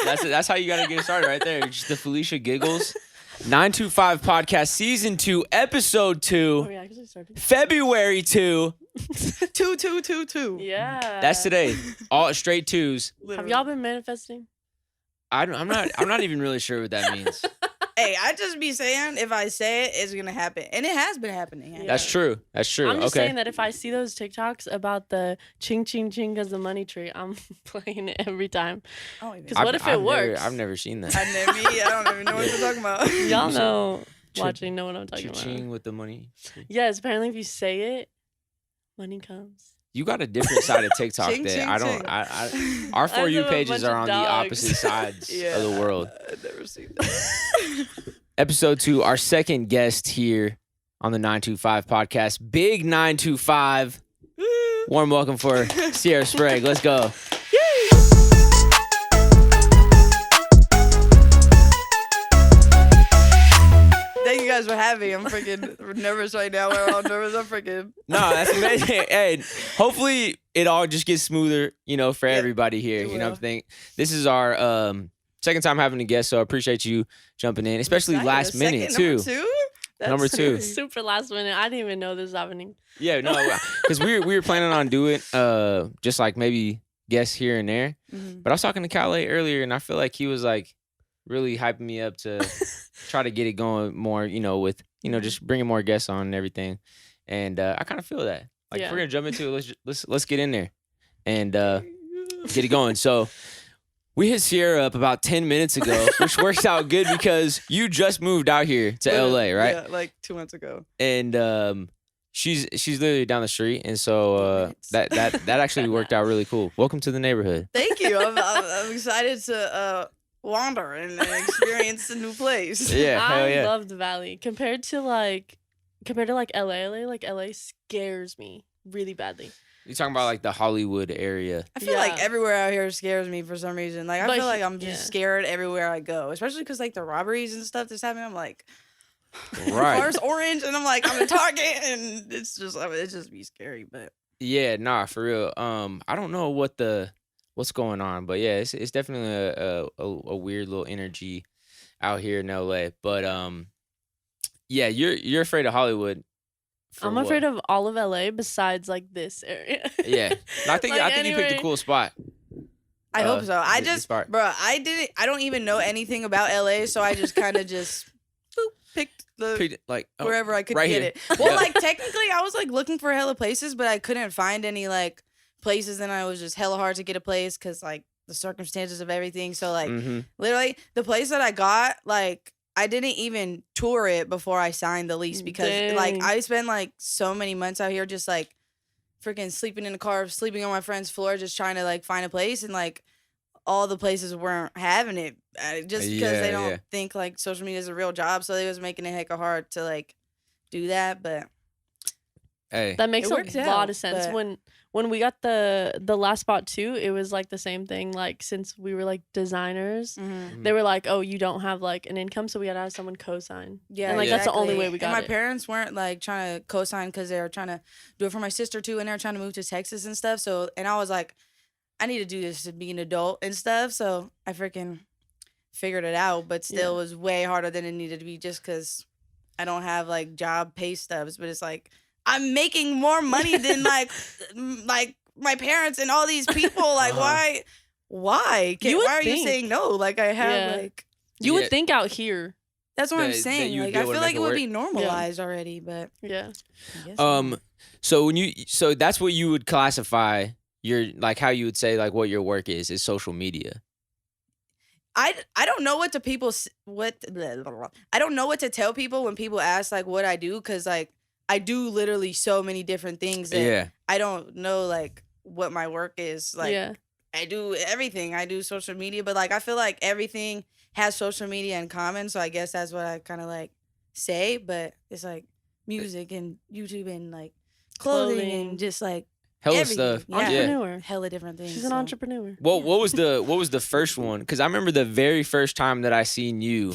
That's how you gotta get started right there. Just the Felicia giggles. 925 podcast season 2 episode 2. Oh, we actually started. February 2. 2. Yeah. That's today. All straight twos. Have y'all been manifesting? I'm not even really sure what that means. Hey, I just be saying if I say it, it's gonna happen, and it has been happening. Yeah. That's true. That's true. I'm just okay. saying that if I see those TikToks about the ching ching ching as the money tree, I'm playing it every time. Oh, even. Because what if it works? I've never seen that. I don't even know what you're talking about. Y'all know, watching, know what I'm talking about. Cha-ching with the money. Yes, apparently if you say it, money comes. You got a different side of TikTok Ching, that ching, I don't. ching. Our For You have a pages bunch are of on the dogs. opposite sides of the world. I've never seen that. Episode 2, our second guest here on the 925 podcast. Big 925. Warm welcome for Sierra Sprague. Let's go. Thank you guys for having me. I'm freaking nervous right now. We're all nervous. I'm freaking. No, that's amazing. Hey, hopefully it all just gets smoother, for everybody here. it You know, I will. think this is our second time having a guest, so I appreciate you jumping in, especially Excited. last minute Second, too. Number 2? That's Number 2. crazy. Super last minute. I didn't even know this was happening. Yeah, no, because we were planning on doing just like maybe guests here and there. Mhm. But I was talking to Calais earlier, and I feel like he was like really hyping me up to try to get it going more, with just bringing more guests on and everything. And I kind of feel that. Like if Yeah. we're gonna jump into it, let's get in there and get it going. So we hit Sierra up about 10 minutes ago, which works out good because you just moved out here to LA, right? Yeah, like 2 months ago. And she's literally down the street, and so that actually worked out really cool. Welcome to the neighborhood. Thank you. I'm excited to wander and experience a new place. Yeah, hell I yeah. love the Valley compared to like LA. Like LA scares me really badly. You're talking about like the Hollywood area. I feel like everywhere out here scares me for some reason. Like I But feel like I'm just yeah. scared everywhere I go, especially because like the robberies and stuff that's happening. I'm like, Right. car's orange, and I'm like, I'm in Target, and it's just be scary. But Yeah, nah, for real. I don't know what's going on, but yeah, it's definitely a weird little energy out here in LA. But yeah, you're afraid of Hollywood. I'm afraid of all of LA besides like this area. Yeah, no, I think Like, you picked a anyway. cool spot. I hope so. I this just, part. bro, I don't even know anything about LA, so I just kind of just picked the Like wherever I could right get here. it. Well, Yeah. like technically, I was like looking for hella places, but I couldn't find any like places, and I was just hella hard to get a place because like the circumstances of everything. So like literally, the place that I got, like I didn't even tour it before I signed the lease because like Dang. I spent like so many months out here just like freaking sleeping in the car, sleeping on my friend's floor, just trying to like find a place, and like all the places weren't having it just because they don't Yeah. think like social media is a real job, so they was making it hecka hard to like do that. But Hey, That makes It a works lot out, of sense. but- When we got the last spot too, it was like the same thing. Like since we were like designers, they were like, "Oh, you don't have like an income, so we gotta have someone co-sign." yeah, and like that's the only exactly. way we got And my it. parents weren't like trying to co-sign because they were trying to do it for my sister too, and they're trying to move to Texas and stuff. So, and I was like, I need to do this to be an adult and stuff. So I freaking figured it out, but still Yeah. was way harder than it needed to be just because I don't have like job pay stubs. But it's like I'm making more money than like my parents and all these people. Like why? You would Why are you think. saying no? Like I have Yeah. like. You Yeah. would think out here, That's what I'm That saying. you would Like be I able to feel make like it it would work. be normalized already, but yeah. I guess not. so that's what you would classify your like how you would say like what your work is social media. I don't know what to people I don't know what to tell people when people ask like what I do, because like I do literally so many different things that Yeah. I don't know like what my work is. Like yeah. I do everything. I do social media, but like I feel like everything has social media in common, so I guess that's what I kind of like say. But it's like music and YouTube and like clothing Clothing. and just like Hella everything. stuff. Yeah. Entrepreneur. hella different things. She's an so. entrepreneur. What was the first one? Because I remember the very first time that I seen you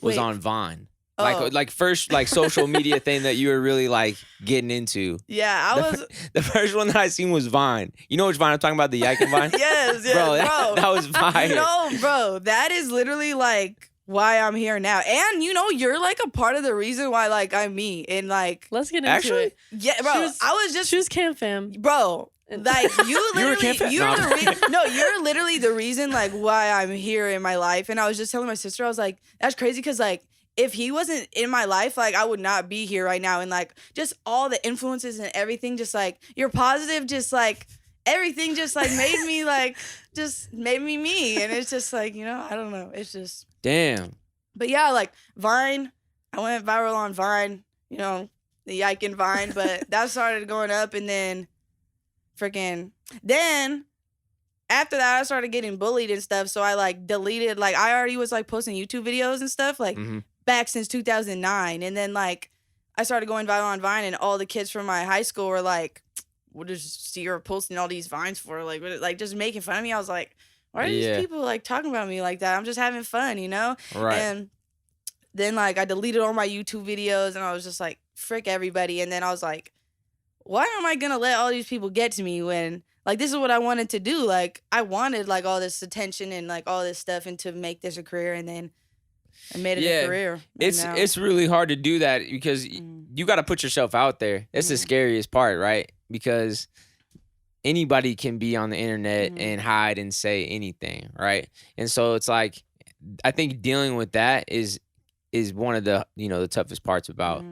was Wait. on Vine. Like first like social media thing that you were really like getting into. Yeah, I was. The first one that I seen was Vine. You know which Vine I'm talking about? The Yiking Vine? Yes, Bro, bro. that was fire. No, bro, that is literally like why I'm here now. And you're like a part of the reason why like I'm me. And like, let's get into actually, it. Yeah, bro. I was just choose KAMFAM. Bro, like you literally you're literally the reason like why I'm here in my life. And I was just telling my sister, I was like, that's crazy because like if he wasn't in my life, like I would not be here right now. And like just all the influences and everything, just like you're positive, just like everything just like made me like just made me me. And it's just like, I don't know. It's just damn. But yeah, like Vine, I went viral on Vine, the Yiking Vine, but that started going up and then then after that I started getting bullied and stuff. So I like deleted, like I already was like posting YouTube videos and stuff like back since 2009. And then like I started going viral on Vine and all the kids from my high school were like, what is Sierra posting all these Vines for? Like just making fun of me. I was like, why are these people like talking about me like that? I'm just having fun, Right. And then like I deleted all my YouTube videos and I was just like, frick everybody. And then I was like, why am I gonna let all these people get to me when like this is what I wanted to do? Like I wanted like all this attention and like all this stuff and to make this a career, and then I made it a career. It's really hard to do that because you got to put yourself out there. That's the scariest part, right? Because anybody can be on the internet and hide and say anything, right? And so it's like I think dealing with that is one of the the toughest parts about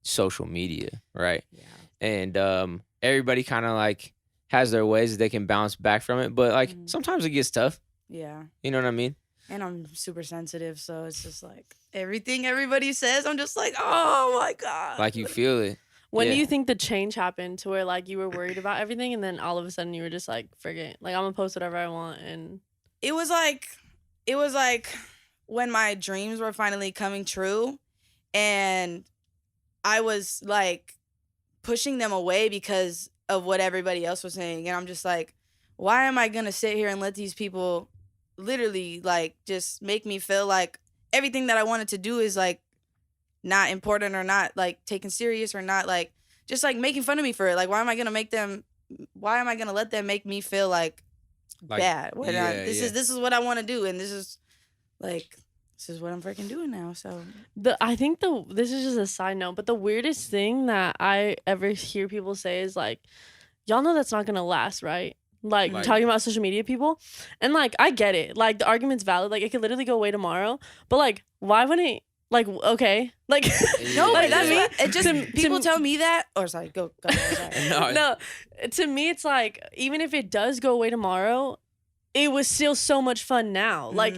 social media, right? Yeah. And everybody kind of like has their ways that they can bounce back from it, but like sometimes it gets tough. Yeah. You know what I mean? And I'm super sensitive, so it's just like everything everybody says, I'm just like, oh my God. Like you feel it. When do you think the change happened to where like you were worried about everything and then all of a sudden you were just like, forget, like I'm gonna post whatever I want? And it was like when my dreams were finally coming true and I was like pushing them away because of what everybody else was saying. And I'm just like, why am I gonna sit here and let these people literally like just make me feel like everything that I wanted to do is like not important or not like taken serious or not like just like making fun of me for it? Like why am I gonna let them make me feel like bad when this is what I want to do, and this is what I'm freaking doing now. So I think this is just a side note, but the weirdest thing that I ever hear people say is like, y'all know that's not gonna last, right? Like talking about social media people. And like I get it, like the argument's valid, like it could literally go away tomorrow, but like why wouldn't like okay like no, but that's me. It just people tell me that, or sorry, go sorry. No, to me it's like even if it does go away tomorrow, it was still so much fun now. Like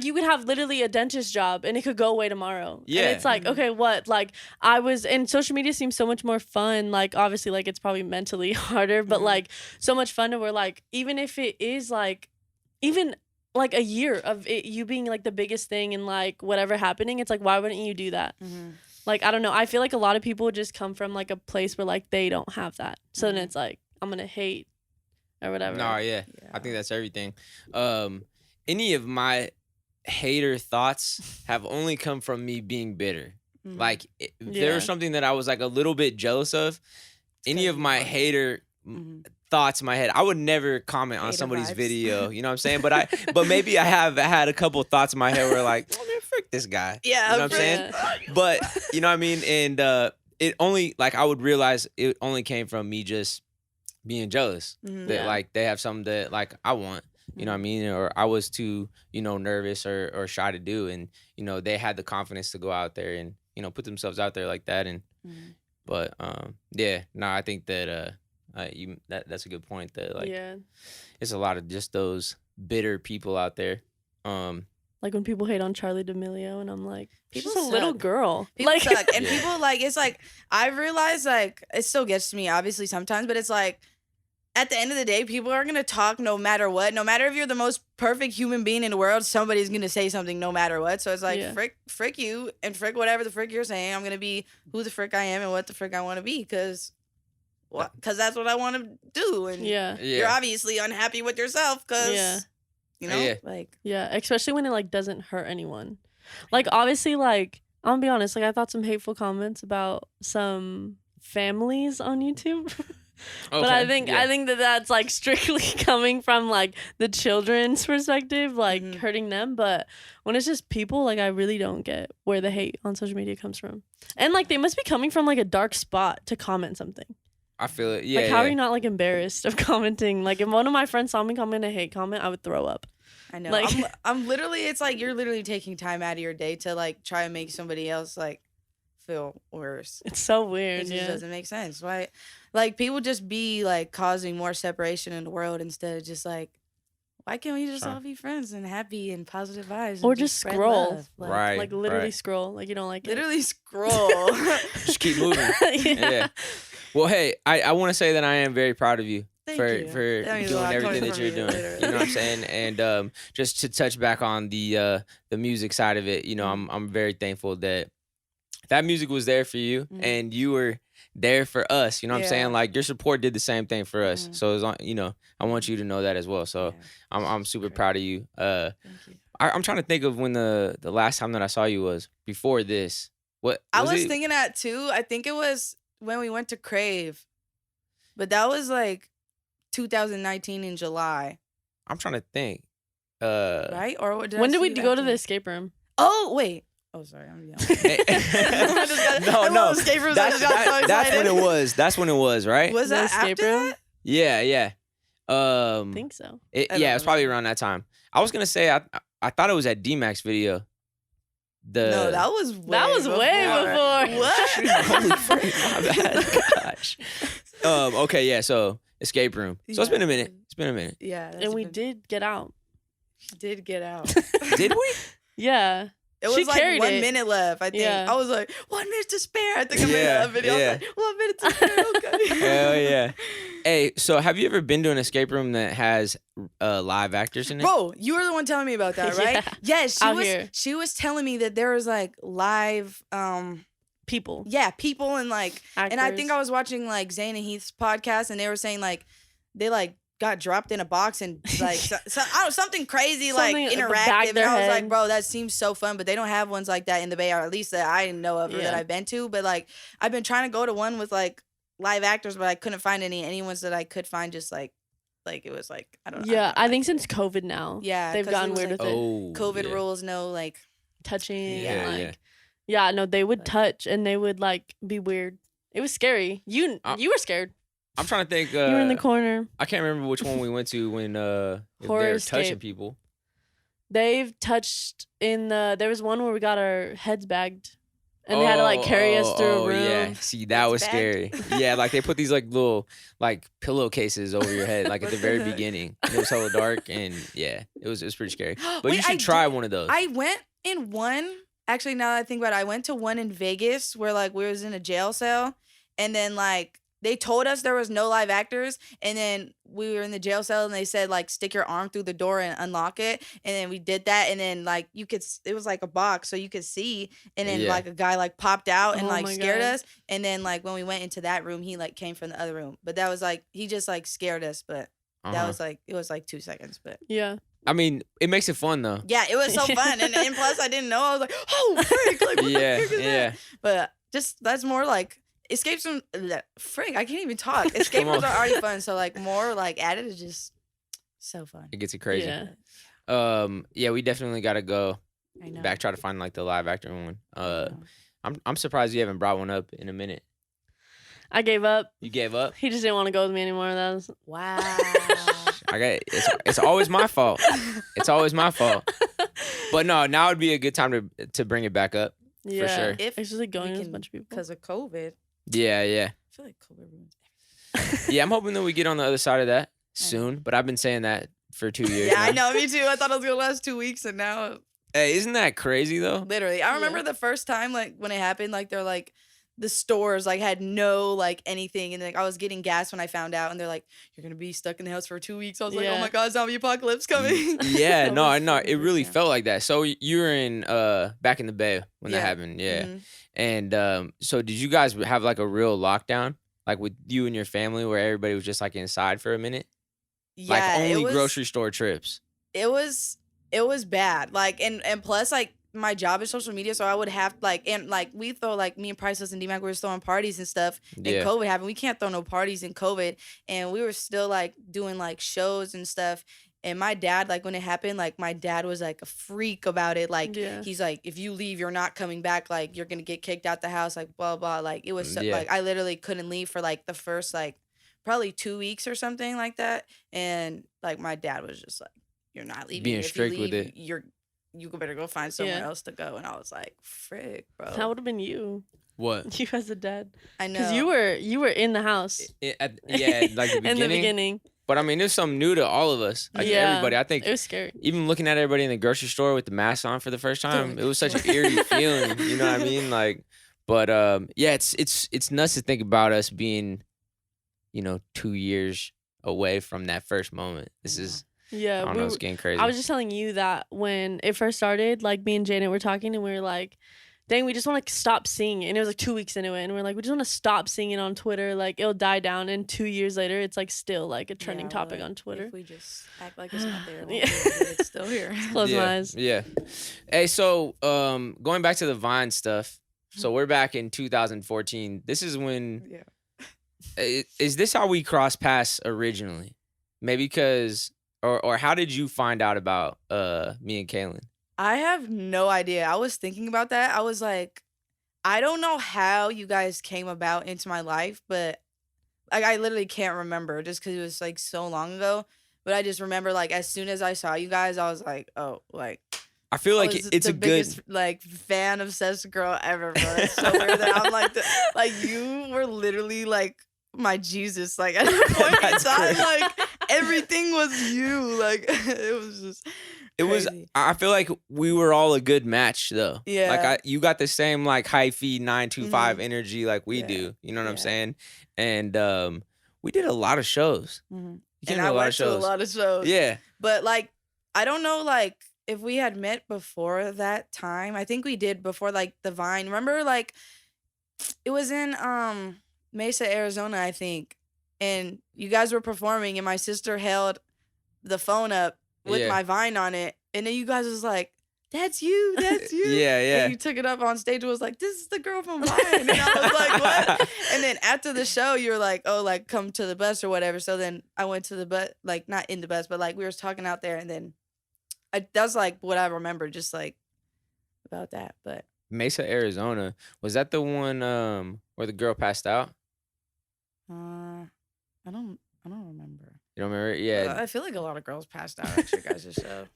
you could have literally a dentist job and it could go away tomorrow. Yeah. And it's like, okay, what? Like and social media seems so much more fun. Like obviously like it's probably mentally harder, but like so much fun to where like even if it is like even like a year of it, you being like the biggest thing and like whatever happening, it's like why wouldn't you do that? Like I don't know. I feel like a lot of people just come from like a place where like they don't have that. So then it's like I'm gonna hate or whatever. No, yeah. I think that's everything. Any of my hater thoughts have only come from me being bitter. Like if there was something that I was like a little bit jealous of, any of my hater thoughts in my head, I would never comment on somebody's video. You know what I'm saying? But maybe I have had a couple of thoughts in my head where like, oh man, frick this guy. Yeah, you know what I'm saying? But you know what I mean? And it only like I would realize it only came from me just being jealous that like they have something that like I want, you know what I mean? Or I was too, nervous or shy to do. And, they had the confidence to go out there and, put themselves out there like that. And, but I think that, that's a good point that like, it's a lot of just those bitter people out there. Like when people hate on Charlie D'Amelio and I'm like, people she's a little girl. People like, suck. And people like, it's like, I realize like, it still gets to me obviously sometimes, but it's like, at the end of the day, people are going to talk no matter what. No matter if you're the most perfect human being in the world, somebody's going to say something no matter what. So it's like, frick you and frick whatever the frick you're saying. I'm going to be who the frick I am and what the frick I want to be because that's what I want to do. And you're obviously unhappy with yourself because, like. Yeah, especially when it like doesn't hurt anyone. Like obviously like I'll be honest, like I thought some hateful comments about some families on YouTube. But I think that that's like strictly coming from like the children's perspective, like hurting them. But when it's just people, like I really don't get where the hate on social media comes from. And like they must be coming from like a dark spot to comment something. I feel it. Yeah. Like how are you not like embarrassed of commenting? Like if one of my friends saw me comment a hate comment, I would throw up. I know. Like I'm literally. It's like you're literally taking time out of your day to like try and make somebody else like feel worse. It's so weird. It just doesn't make sense. Why? Like people just be like causing more separation in the world instead of just like, why can't we just all be friends and happy and positive vibes? Or just scroll. Like, Like literally scroll. Like you don't like literally scroll. Just keep moving. Yeah. Well, hey, I want to say that I am very proud of you. Thank for you. doing everything that you're doing. You know what I'm saying? And just to touch back on the music side of it, you know, I'm very thankful that music was there for you and you were there for us. You know what I'm saying? Like your support did the same thing for us. So it's on, you know, I want you to know that as well. So I'm super proud of you. Thank you. I'm trying to think of when the last time that I saw you was before this. What I was thinking that too. I think it was when we went to Crave, but that was like 2019 in July. I'm trying to think. Right? Or what when did we go to the escape room? Oh, wait. Oh, sorry. I'm yelling. No. Escape rooms. That's when it was. That's when it was, right? Was that escape after room? That? Yeah. I think so. It was probably around that time. I was gonna say I thought it was at D-Max video. No, that was way before. What? Holy frick, my bad. Gosh. Okay, yeah. So escape room. So it's been a minute. It's been a minute. Yeah. And we did get out. Did get out. Did we? Yeah. It was like 1 minute left, I think. Yeah. I was like, 1 minute to spare. I think I made that video. I was like, 1 minute to spare. Okay. Hell yeah. Hey, so have you ever been to an escape room that has live actors in it? Bro, you were the one telling me about that, right? Yeah. Yes, she was telling me that there was like live people. Yeah, people and like actors. And I think I was watching like Zane and Heath's podcast and they were saying like they like got dropped in a box and like something crazy like interactive. And I was like, bro, that seems so fun, but they don't have ones like that in the Bay, or at least that I know of or that I've been to. But like I've been trying to go to one with like live actors, but I couldn't find any ones that I could find just like it was like I don't know. Yeah, I think since COVID now. Yeah, they've gotten weird with it. COVID rules, no like touching. Yeah, no, they would touch and they would like be weird. It was scary. You were scared. I'm trying to think. You were in the corner. I can't remember which one we went to when they were touching people. They've touched in there was one where we got our heads bagged. And they had to like carry us through a room. Yeah, see, that was scary. Yeah, like they put these like little like pillowcases over your head, like at the very beginning. It was hella dark, and yeah, it was pretty scary. But you should try one of those. I went in one. Actually, now that I think about it, I went to one in Vegas where like we was in a jail cell, and then like they told us there was no live actors, and then we were in the jail cell and they said like stick your arm through the door and unlock it, and then we did that, and then like it was like a box so you could see, and then like a guy like popped out and like scared us, and then like when we went into that room he like came from the other room, but that was like he just like scared us, but that was like it was like 2 seconds, but yeah. I mean, it makes it fun though. Yeah, it was so fun, and plus I didn't know. I was like, oh frick, like what the frick is that? But just that's more like escape room. Frick, I can't even talk. Escape rooms are already fun, so like more like added is just so fun. It gets you crazy. Yeah, we definitely gotta go back, try to find like the live actor one. I'm surprised you haven't brought one up in a minute. I gave up. You gave up? He just didn't want to go with me anymore. That was wow. It's always my fault. It's always my fault. But no, now would be a good time to bring it back up. For sure. If it's just like going with a bunch of people because of COVID. Yeah. I feel like COVID ruins everything. Yeah, I'm hoping that we get on the other side of that soon. But I've been saying that for 2 years. Yeah, now. I know, me too. I thought it was gonna last 2 weeks, and now. Hey, isn't that crazy though? Literally, I remember the first time like when it happened, like they're like. The stores like had no like anything, and like I was getting gas when I found out, and they're like, "You're gonna be stuck in the house for 2 weeks." I was like, "Oh my god, zombie apocalypse coming!" Yeah, no, it really felt like that. So you were in back in the Bay when that happened, and so did you guys have like a real lockdown, like with you and your family, where everybody was just like inside for a minute? Yeah, like only grocery store trips. It was bad, like and plus like. my job is social media, so I would have like, and like we throw like me and Priceless and D-Mac, we were throwing parties and stuff. And COVID happened. We can't throw no parties in COVID, and we were still like doing like shows and stuff. And my dad, like when it happened, like my dad was like a freak about it. Like he's like, if you leave, you're not coming back. Like you're gonna get kicked out the house. Like blah blah. Like it was so, like I literally couldn't leave for like the first like probably 2 weeks or something like that. And like my dad was just like, you're not leaving. Being if strict you leave, with it. You better go find somewhere else to go. And I was like, frick, bro. That would have been you. What? You as a dad. I know. Because you were in the house. Like the beginning. In the beginning. But I mean, there's something new to all of us. Like everybody. I think it was scary. Even looking at everybody in the grocery store with the mask on for the first time, it was such an eerie feeling. You know what I mean? Like, but it's nuts to think about us being, 2 years away from that first moment. This is I don't know, it's getting crazy. I was just telling you that when it first started, like me and Janet were talking and we were like, dang, we just want to stop seeing it. And it was like 2 weeks into it. And we're like, we just want to stop seeing it on Twitter. Like, it'll die down. And 2 years later, it's like still like a trending topic on Twitter. If we just act like it's not there, it's still here. Close my eyes. Yeah. Hey, so going back to the Vine stuff. So we're back in 2014. This is when... Is this how we crossed paths originally? Maybe because... Or how did you find out about me and Kaylin? I have no idea. I was thinking about that. I was like, I don't know how you guys came about into my life, but like I literally can't remember just because it was like so long ago. But I just remember like as soon as I saw you guys, I was like, oh, like I feel like it's the a biggest, good like fan obsessed girl ever, bro. It's so weird that I'm like like you were literally like my Jesus. Like at a point in time, like everything was you. Like it was just. It was. I feel like we were all a good match, though. Yeah. Like you got the same like hyphy 925 energy like we do. You know what I'm saying? And we did a lot of shows. And I went to a lot of shows. Yeah. But like, I don't know, like if we had met before that time. I think we did before like the Vine. Remember, like it was in Mesa, Arizona, I think, and you guys were performing, and my sister held the phone up with my Vine on it, and then you guys was like, that's you. Yeah. And you took it up on stage and was like, this is the girl from Vine. And I was like, what? And then after the show, you were like, oh, like, come to the bus or whatever. So then I went to the bus, like, not in the bus, but like we were talking out there, and then that's like what I remember just like about that. But Mesa, Arizona, was that the one where the girl passed out? I don't remember. You don't remember? Yeah. I feel like a lot of girls passed out at your guys' show.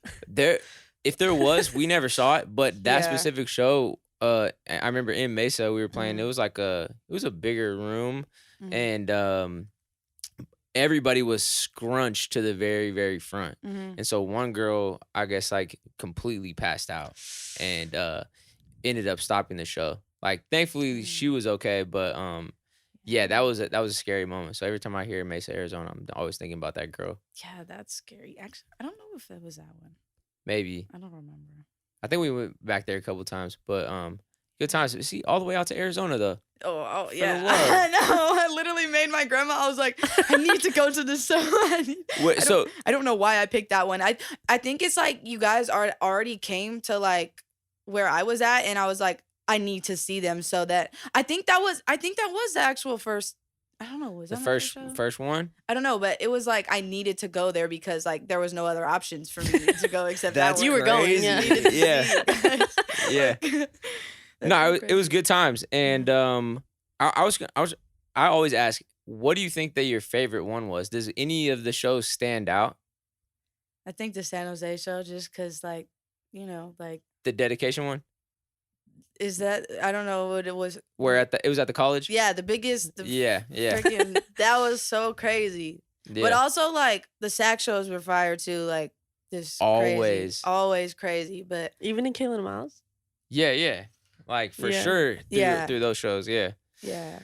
If there was, we never saw it, but that specific show, I remember in Mesa we were playing. It was like it was a bigger room, and everybody was scrunched to the very, very front. And so one girl, I guess, like completely passed out, and ended up stopping the show. Like, thankfully, she was okay, but yeah, that was a scary moment. So every time I hear Mesa, Arizona, I'm always thinking about that girl. Yeah, that's scary. Actually, I don't know if it was that one. Maybe. I don't remember. I think we went back there a couple times, but good times. See, all the way out to Arizona though. Oh yeah. I know. I literally made my grandma. I was like, I need to go to the show. I don't know why I picked that one. I think it's like you guys already came to like where I was at, and I was like, I need to see them, so that I think that was the actual first. I don't know. Was the that first one? I don't know, but it was like I needed to go there because like there was no other options for me to go except that you were going. Yeah. No, it was good times, and I always ask, what do you think that your favorite one was? Does any of the shows stand out? I think the San Jose show, just because like like the dedication one. Is that, I don't know what it was. It was at the college? Yeah, the biggest. Yeah. Freaking, that was so crazy. Yeah. But also, like, the sack shows were fire, too. Like, just always. Always crazy. But even in Kaylin Miles? Yeah. Like, for sure. Through those shows, yeah. Yeah.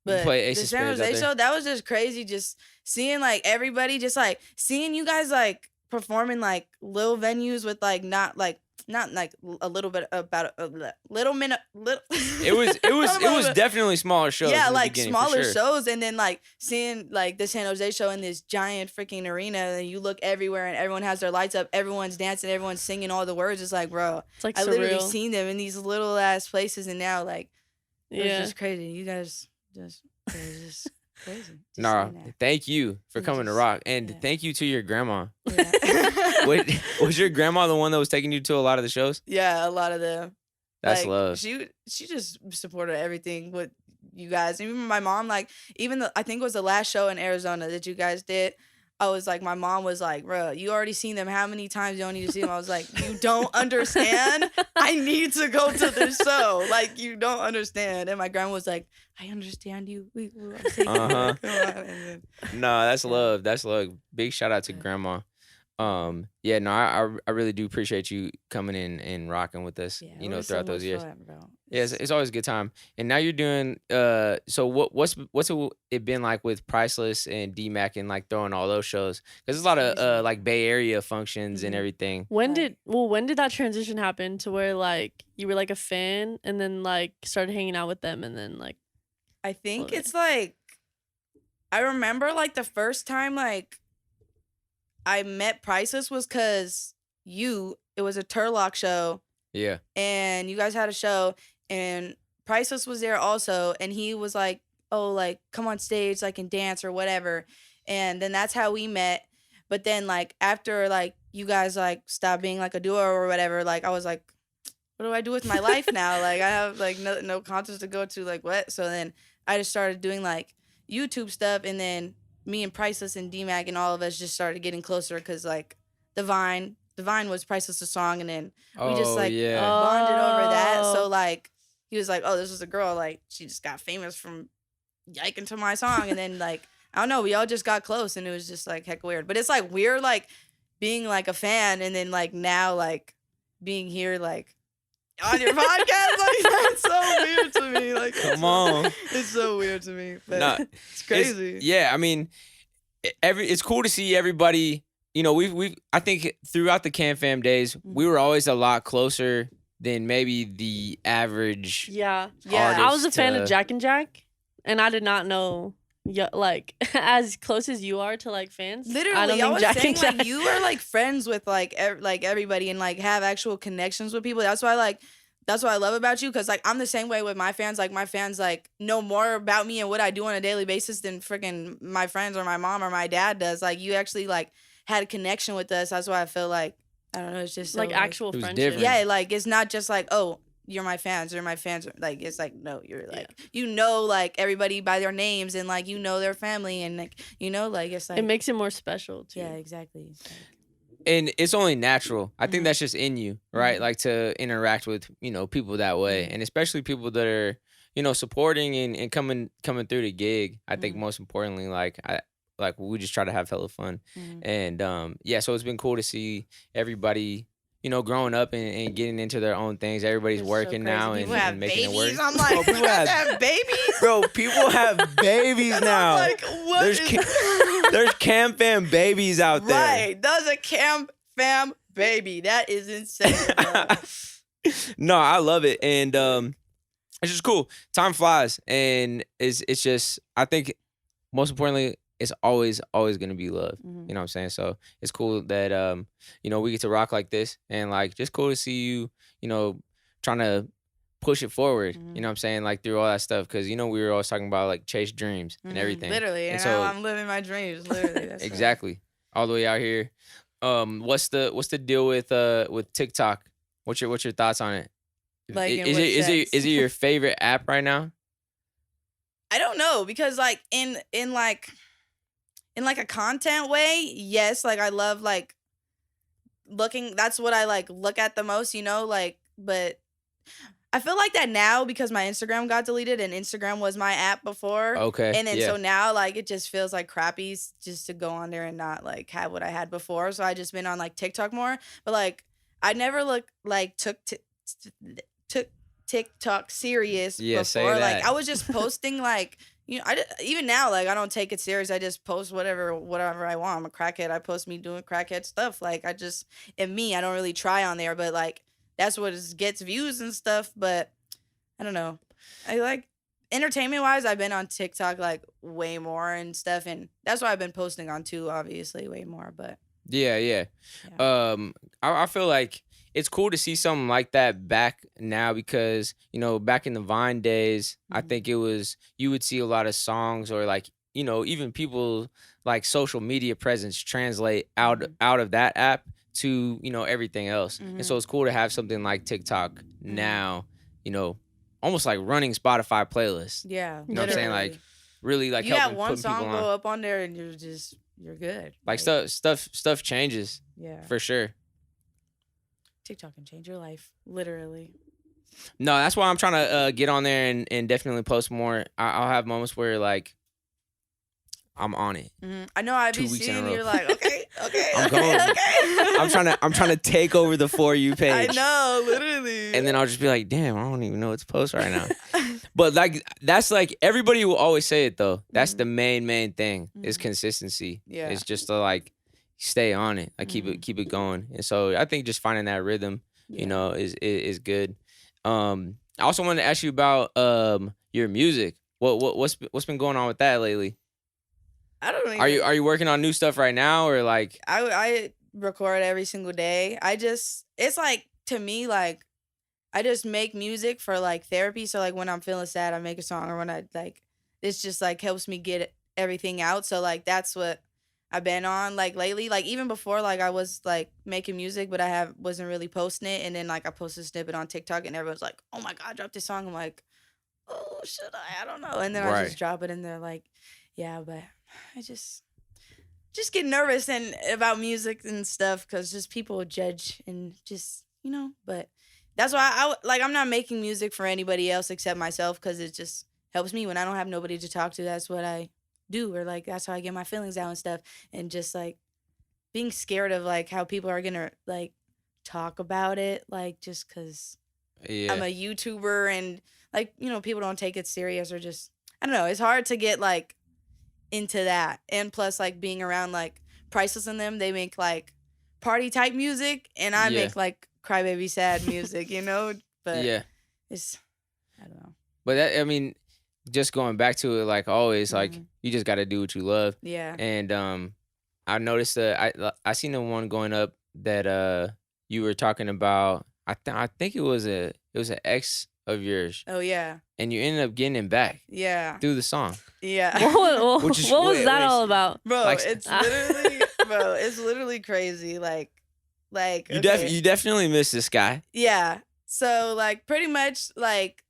But the San Jose show, that was just crazy. Just seeing, like, everybody, just, like, seeing you guys, like, performing, like, little venues with, like, not, like, not like a little bit about a little minute. It was definitely smaller shows. Yeah, in the like beginning, smaller for sure. shows, and then like seeing like the San Jose show in this giant freaking arena, and you look everywhere, and everyone has their lights up, everyone's dancing, everyone's singing all the words. It's like, bro, It's like I literally surreal. seen them in these little ass places, and now like it's Yeah. just crazy. You guys just crazy. Just Nah, saying that. thank you for You coming to just- Rock, and yeah. thank you to your grandma. Yeah. Wait, was your grandma the one that was taking you to a lot of the shows? Yeah, a lot of them. That's like, love. She just supported everything with you guys. Even my mom, like, I think it was the last show in Arizona that you guys did. I was like, my mom was like, bro, you already seen them. How many times you don't need to see them? I was like, you don't understand. I need to go to this show. Like, you don't understand. And my grandma was like, I understand you. I'm taking you. Uh-huh. Come on. And then, No, that's love. That's love. Big shout out to grandma. Yeah, no, I really do appreciate you coming in and rocking with us, yeah, you it know, was throughout so those much years. fun, bro. Yeah, it's always a good time. And now you're doing so what's it been like with Priceless and DMAC and like throwing all those shows? Because there's a lot of Crazy. like Bay Area functions and Mhm. everything. When Like- did that transition happen to where like you were like a fan and then like started hanging out with them and then like I think Okay. it's like I remember like the first time like I met Priceless was because it was a Turlock show Yeah. and you guys had a show and Priceless was there also and he was like, oh, like come on stage like and dance or whatever. And then that's how we met. But then like after like you guys like stopped being like a duo or whatever, like I was like, what do I do with my life now? Like I have like no concerts to go to, like what? So then I just started doing like YouTube stuff, and then me and Priceless and DMAC and all of us just started getting closer because like the Vine was Priceless' song, and then we just like yeah. bonded over that. Oh. So like he was like, oh, this is a girl, like she just got famous from yiking to my song, and then like I don't know, we all just got close, and it was just like heck weird. But it's like weird like being like a fan, and then like now like being here like on your podcast, like that's so weird to me. Like Come on. it's so weird to me. But Nah, it's crazy. Yeah, I mean, it's cool to see everybody. You know, I think throughout the KAMFAM days, we were always a lot closer than maybe the average. yeah. Yeah. I was a fan to- of Jack and Jack and I did not know like as close as you are to like fans. I don't Literally, I think was Jack saying and Jack. like you are like friends with like like everybody and like have actual connections with people. That's what I love about you, because like I'm the same way with my fans. Like my fans like know more about me and what I do on a daily basis than freaking my friends or my mom or my dad does. Like you actually like had a connection with us. That's why I feel like I don't know. It's just so, like actual It was friendship. different. yeah, like it's not just like, oh, you're my fans, you're my fans. Like it's like, no, you're like you know like everybody by their names and like you know their family and like you know like it's like It makes it more special too. yeah, exactly. And it's only natural. I think Mhm. that's just in you, right? Mhm. Like to interact with, you know, people that way. Mhm. And especially people that are, you know, supporting and coming through the gig. I think Mhm. most importantly, like we just try to have hella fun. Mhm. And yeah, so it's been cool to see everybody, you know, growing up and getting into their own things. Everybody's It's so working crazy. now People and, have and making it work. babies. I'm like, Bro, people you guys have- have babies? Bro, people have babies And now. I'm like, what There's is there's KAMFAM babies out there. right? That's a KAMFAM baby. That is insane. Bro. No, I love it, and it's just cool. Time flies, and it's just I think most importantly, it's always gonna be love. Mhm. You know what I'm saying? So it's cool that you know, we get to rock like this, and like just cool to see you, you know, trying to push it forward. Mhm. You know what I'm saying? Like through all that stuff, because you know we were always talking about like chase dreams and Mhm. everything. Literally, and so now I'm living my dreams. Literally, that's exactly all the way out here. What's the deal with TikTok? What's your thoughts on it? Like, in is what it sense? your favorite app right now? I don't know, because like in like a content way, yes, like I love like looking, that's what I like look at the most, you know, like, but I feel like that now because my Instagram got deleted and Instagram was my app before. Okay. And then yeah. so now like it just feels like crappy just to go on there and not like have what I had before. So I just been on like TikTok more, but like I never took TikTok serious Yeah, before. say Like that. I was just posting like, you know, even now like I don't take it serious. I just post whatever I want. I'm a crackhead. I post me doing crackhead stuff. Like I just and me. I don't really try on there, but like that's what gets views and stuff. But I don't know. I like entertainment wise, I've been on TikTok like way more and stuff, and that's why I've been posting on too, obviously, way more. But Yeah. I feel like it's cool to see something like that back now because, back in the Vine days, I think it was, you would see a lot of songs or like, even people like social media presence translate out of that app to, everything else. And so it's cool to have something like TikTok now, almost like running Spotify playlists. Yeah. You know what I'm saying? Like really like you helping have one putting people song on. go up on there and you're good. Like stuff changes. Yeah. For sure. TikTok can change your life, literally. No, that's why I'm trying to get on there and definitely post more. I'll have moments where like I'm on it. I know I 2 be weeks in a seeing row. you're like, okay, I'm going. I'm trying to take over the For You page. I know, literally. And then I'll just be like, damn, I don't even know what to post right now. But like that's like everybody will always say it though. That's the main thing is consistency. Yeah. It's just to like stay on it. Like keep it going. And so I think just finding that rhythm, is good. I also wanted to ask you about your music. What's been going on with that lately? I don't even. Are you working on new stuff right now or like? I record every single day. It's like to me like I just make music for like therapy. So like when I'm feeling sad, I make a song, or when I like it's just like helps me get everything out. So like that's what I've been on like lately. Like even before like I was like making music, but wasn't really posting it. And then like I posted a snippet on TikTok and everyone's like, "Oh my God, drop this song." I'm like, "Oh, should I don't know." And then I just drop it and they're like, "Yeah, but I just get nervous and about music and stuff because just people judge and just, but that's why I'm not making music for anybody else except myself because it just helps me when I don't have nobody to talk to. That's what I do, or like that's how I get my feelings out and stuff. And just like being scared of like how people are gonna like talk about it, like just because I'm a YouTuber and like people don't take it serious or just I don't know. It's hard to get like into that, and plus like being around like Priceless and them, they make like party type music, and I make like crybaby sad music, but it's I don't know. But that, I mean, just going back to it, like always, like you just got to do what you love. Yeah. And I noticed that I seen the one going up that you were talking about. I think it was an ex of yours. Oh yeah. And you ended up getting him back. Yeah. Through the song. Yeah. What was that all about? Bro, like, it's literally crazy. Like you definitely miss this guy. Yeah. So like pretty much like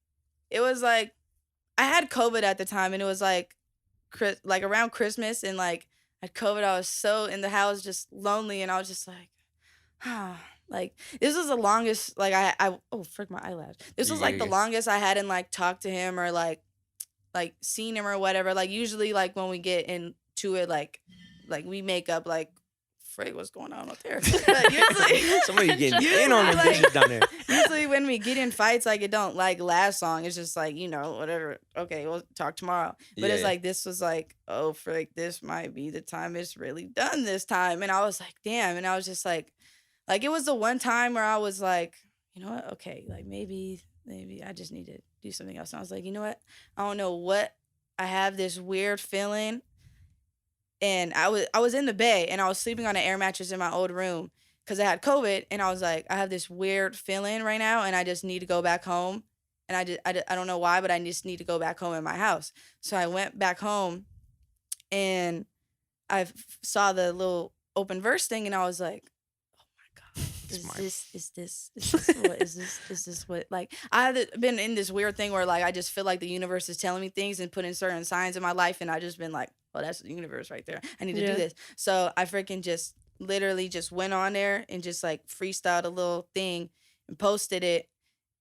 it was like I had COVID at the time, and it was like around Christmas, and like at COVID I was so in the house just lonely, and I was just like, like this was the longest like I oh frick my eyelash. This was like the longest I hadn't like talked to him or like seen him or whatever. Like usually like when we get into it like we make up like frick what's going on up there. But usually somebody getting in on the dishes down there. Usually when we get in fights like it don't like last long. It's just like, whatever. Okay, we'll talk tomorrow. But it's like this was like, oh frick, this might be the time it's really done this time. And I was like, damn. And I was just like it was the one time where I was like, you know what? Okay, like maybe I just need to do something else. And I was like, you know what? I don't know what. I have this weird feeling. And I was in the bay, and I was sleeping on an air mattress in my old room because I had COVID. And I was like, I have this weird feeling right now, and I just need to go back home. And I don't know why, but I just need to go back home in my house. So I went back home, and I saw the little open verse thing, and I was like, Is this what like I've been in this weird thing where like I just feel like the universe is telling me things and putting certain signs in my life, and I just been like, oh, that's the universe right there. I need to do this. So I freaking just literally just went on there and just like freestyled a little thing and posted it,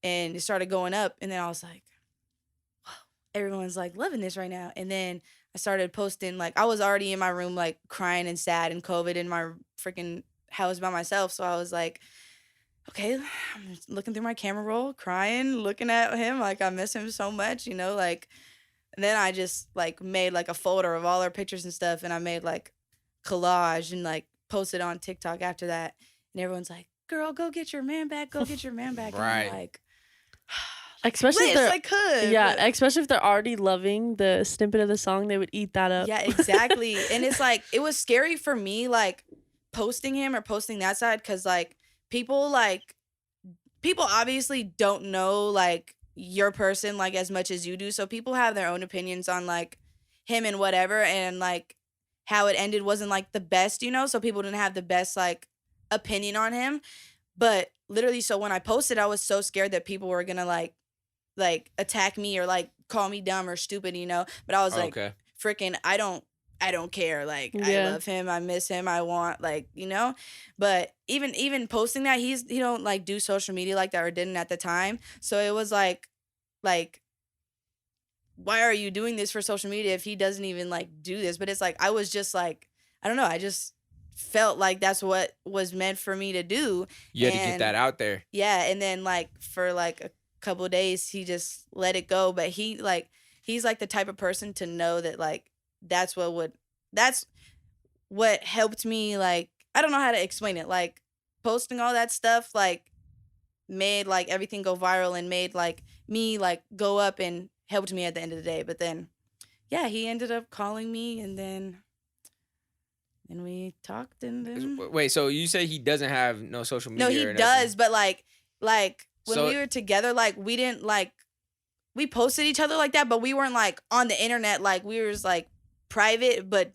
and it started going up, and then I was like, wow, everyone's like loving this right now. And then I started posting, like I was already in my room like crying and sad and COVID in my freaking house by myself. So I was like, okay, I'm just looking through my camera roll, crying, looking at him like I miss him so much, like. And then I just like made like a folder of all our pictures and stuff, and I made like collage and like posted on TikTok after that. And everyone's like, girl, go get your man back. Go get your man back. Right. And I'm like, especially if Liz, they're I could. yeah, but- especially if they're already loving the snippet of the song, they would eat that up. Yeah, exactly. And it's like, it was scary for me, like, posting him or posting that side, because, like, people obviously don't know, like, your person, like, as much as you do. So people have their own opinions on, like, him and whatever. And, like, how it ended wasn't, like, the best, you know? So people didn't have the best, like, opinion on him. But literally, so when I posted, I was so scared that people were gonna, like attack me or, like, call me dumb or stupid, you know? But I was like, freaking, I don't care. Like, I love him. I miss him. I want, like, you know? But even posting that, he don't, like, do social media like that, or didn't at the time. So it was like, why are you doing this for social media if he doesn't even, like, do this? But it's like, I was just like, I don't know. I just felt like that's what was meant for me to do. You had to get that out there. Yeah. And then, like, for, like, a couple of days, he just let it go. But he's like the type of person to know that, like, that's what helped me, like, I don't know how to explain it, like, posting all that stuff, like, made, like, everything go viral and made, like, me, like, go up and helped me at the end of the day. But then, yeah, he ended up calling me, and then we talked, and then... Wait, so you say he doesn't have no social media? No, he does, but, like, when we were together, like, we didn't, like, we posted each other like that, but we weren't, like, on the internet, like, we were just, like, private, but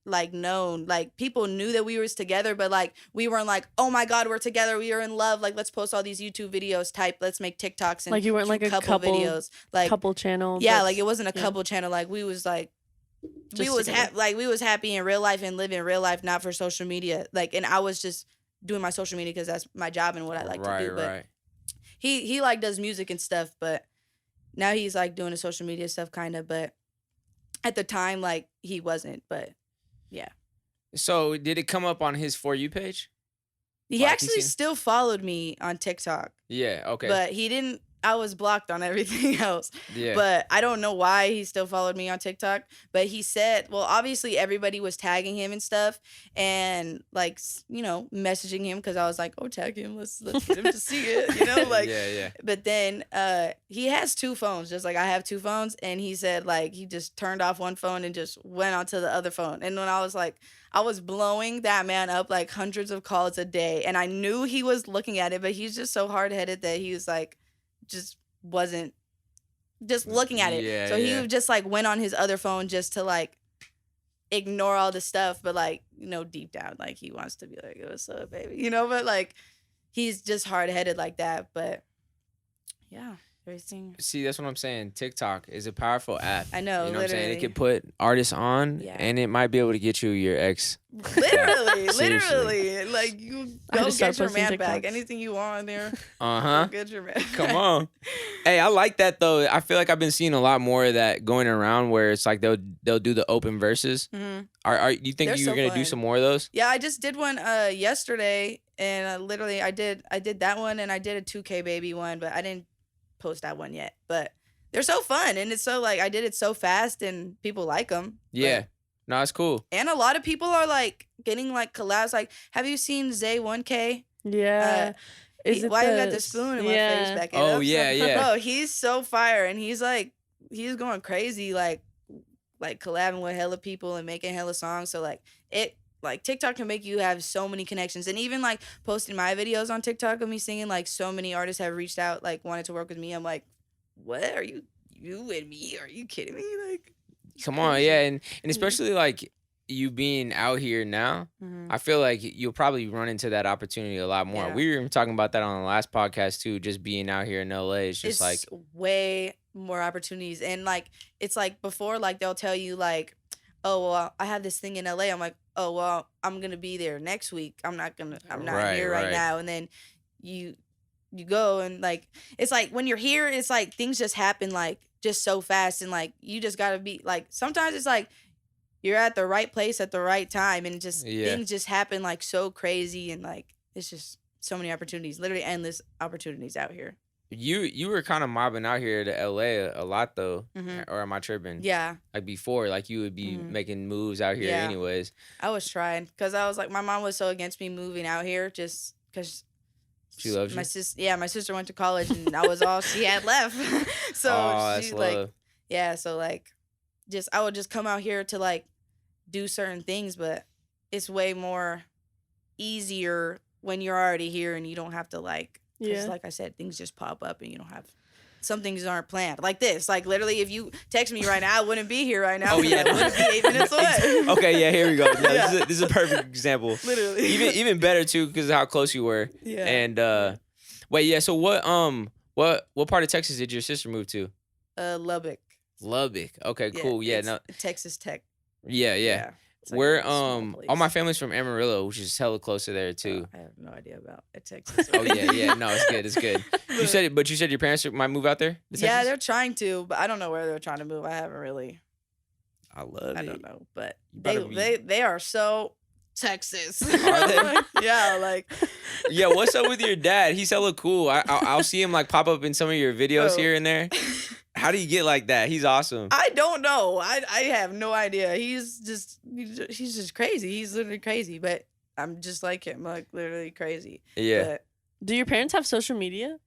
like, known. Like, people knew that we was together, but, like, we weren't like, oh my God, we're together, we are in love, like, let's post all these YouTube videos type, let's make TikToks and like, you weren't like a couple videos, like couple channel. Yeah, like, it wasn't a couple channel. Like, we was like, just we was happy in real life and living real life, not for social media. Like, and I was just doing my social media because that's my job and what I like to do. But he like does music and stuff, but now he's, like, doing the social media stuff kind of. But at the time, like, he wasn't. But yeah. So did it come up on his For You page? He actually still followed me on TikTok. Yeah, okay. But he didn't. I was blocked on everything else. Yeah. But I don't know why he still followed me on TikTok. But he said, well, obviously everybody was tagging him and stuff, and, like, you know, messaging him, because I was like, oh, tag him. Let's get him to see it. You know, like. Yeah. But then he has two phones, just like I have two phones, and he said, like, he just turned off one phone and just went onto the other phone. And when I was like, I was blowing that man up, like, hundreds of calls a day, and I knew he was looking at it, but he's just so hard-headed that he was like, just wasn't just looking at it. Yeah, so he just, like, went on his other phone just to, like, ignore all the stuff, but, like, you know, deep down, like, he wants to be like, what's up, baby, you know? But, like, he's just hard-headed like that. But yeah, everything. See, that's what I'm saying. TikTok is a powerful app. I know, you know what I'm saying? It literally. could put artists on, and it might be able to get you your ex. Literally, like, you go get your man back. Anything you want on there, go get your man back. Come on. Hey, I like that, though. I feel like I've been seeing a lot more of that going around, where it's like they'll do the open verses. Mm-hmm. Are you think you're gonna do some more of those? Yeah, I just did one yesterday, and literally I did that one, and I did a 2K baby one, but I didn't post that one yet. But they're so fun, and it's so, like, I did it so fast, and people like them. Yeah. No, it's cool. And a lot of people are, like, getting, like, collabs. Like, have you seen Zay 1K? Yeah. Why you got the spoon in my face back? Oh, yeah. Oh, he's so fire, and he's going crazy, like collabing with hella people and making hella songs. So, like, TikTok can make you have so many connections. And even, like, posting my videos on TikTok of me singing, like, so many artists have reached out, like, wanted to work with me. I'm like, what? Are you and me? Are you kidding me? Like, come on, yeah. And especially, like, you being out here now, I feel like you'll probably run into that opportunity a lot more. Yeah. We were even talking about that on the last podcast too, just being out here in LA. It's like way more opportunities. And, like, it's like before, like, they'll tell you, like, oh, well, I have this thing in LA. I'm like, oh, well, I'm going to be there next week. I'm not here right now. And then you go, and, like, it's like when you're here, it's like things just happen, like, just so fast. And, like, you just got to be, like, sometimes it's like you're at the right place at the right time, and just things just happen, like, so crazy. And, like, it's just so many opportunities, literally endless opportunities out here. You were kind of mobbing out here to LA a lot, though, Mm-hmm. or am I tripping? Yeah. Like, before, like, you would be making moves out here anyways. I was trying, because I was like, my mom was so against me moving out here, just because She loves my you? my sister went to college and I was all she had left. So Oh, she that's like, love. yeah, so like I would just come out here to like do certain things, but it's way more easier when you're already here and you don't have to like, because like I said, things just pop up and you don't have, some things aren't planned like this. Like literally, if you text me right now, I wouldn't be here right now. Oh yeah, I wouldn't be 8 minutes away. Okay, yeah, here we go. No, Yeah. this is a perfect example. Literally, Even better too because of how close you were. Yeah. And wait, yeah. So what part of Texas did your sister move to? Lubbock. Lubbock. Okay, cool. Yeah, no. Texas Tech. Yeah. It's like We're a small place. all my family's from Amarillo, which is hella close to there too. I have no idea about Texas. Oh yeah. No, it's good. It's good. You said your parents might move out there? To Yeah, Texas? they're trying to, but I don't know where they're trying to move. I haven't really. I love it. I don't know, but You better they are so Texas. Are they? Like, yeah, like Yeah, what's up with your dad? He's hella cool. I'll see him like pop up in some of your videos Bro. here and there. How do you get like that? He's awesome. I don't know. I have no idea. He's just crazy. He's literally crazy, but I'm just like him, like literally crazy. Yeah. Do your parents have social media?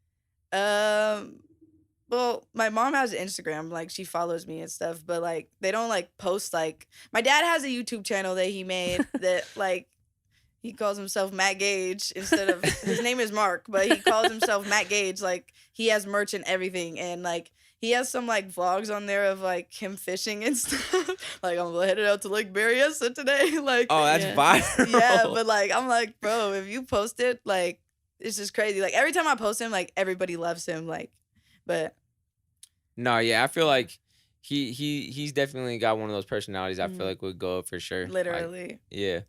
Well, my mom has Instagram, like she follows me and stuff, but like they don't like post like my dad has a YouTube channel that he made that like he calls himself Matt Gage instead of his name is Mark, but he calls himself Matt Gage. Like he has merch and everything, and like he has some like vlogs on there of like him fishing and stuff. Like I'm headed out to Lake Berryessa today. Like Oh, that's viral. yeah, but like I'm like, bro, if you post it, like it's just crazy. Like every time I post him, like everybody loves him. Like, but No, yeah, I feel like he's definitely got one of those personalities I feel like would go up for sure. Like, literally, yeah.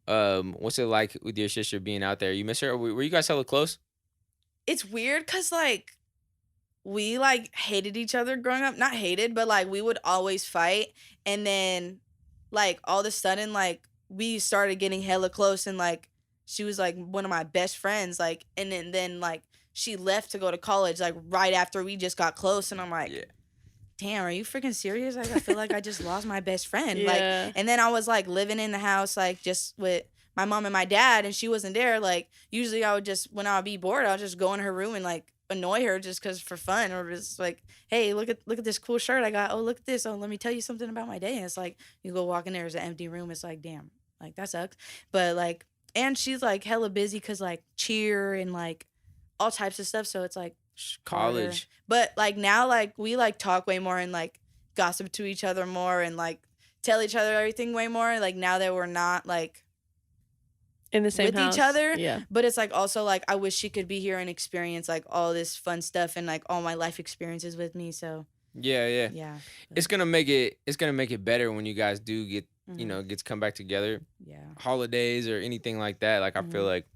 What's it like with your sister being out there? You miss her? Were you guys hella close? it's weird because like we like hated each other growing up. Not hated, but like we would always fight, and then like all of a sudden like we started getting hella close, and like she was like one of my best friends. Like, and then like she left to go to college like right after we just got close, and I'm like. Yeah. Damn, are you freaking serious? Like, I feel like I just lost my best friend. Yeah. Like, and then I was like living in the house, like just with my mom and my dad, and she wasn't there. Like, usually I would just, when I would be bored, I would just go in her room and like annoy her just cause for fun, or just like, hey, look at this cool shirt I got. Oh, look at this. Oh, let me tell you something about my day. And it's like you go walk in there, it's an empty room. It's like, damn, like that sucks. But like, and she's like hella busy cause like cheer and like all types of stuff. So it's like. College. Harder. But like now like we like talk way more and like gossip to each other more and like tell each other everything way more, like now that we're not like in the same with house. each other. Yeah. But it's like also like I wish she could be here and experience like all this fun stuff and like all my life experiences with me. So Yeah. yeah. It's gonna make it better when you guys do get get to come back together. Yeah. Holidays or anything like that. Like I feel like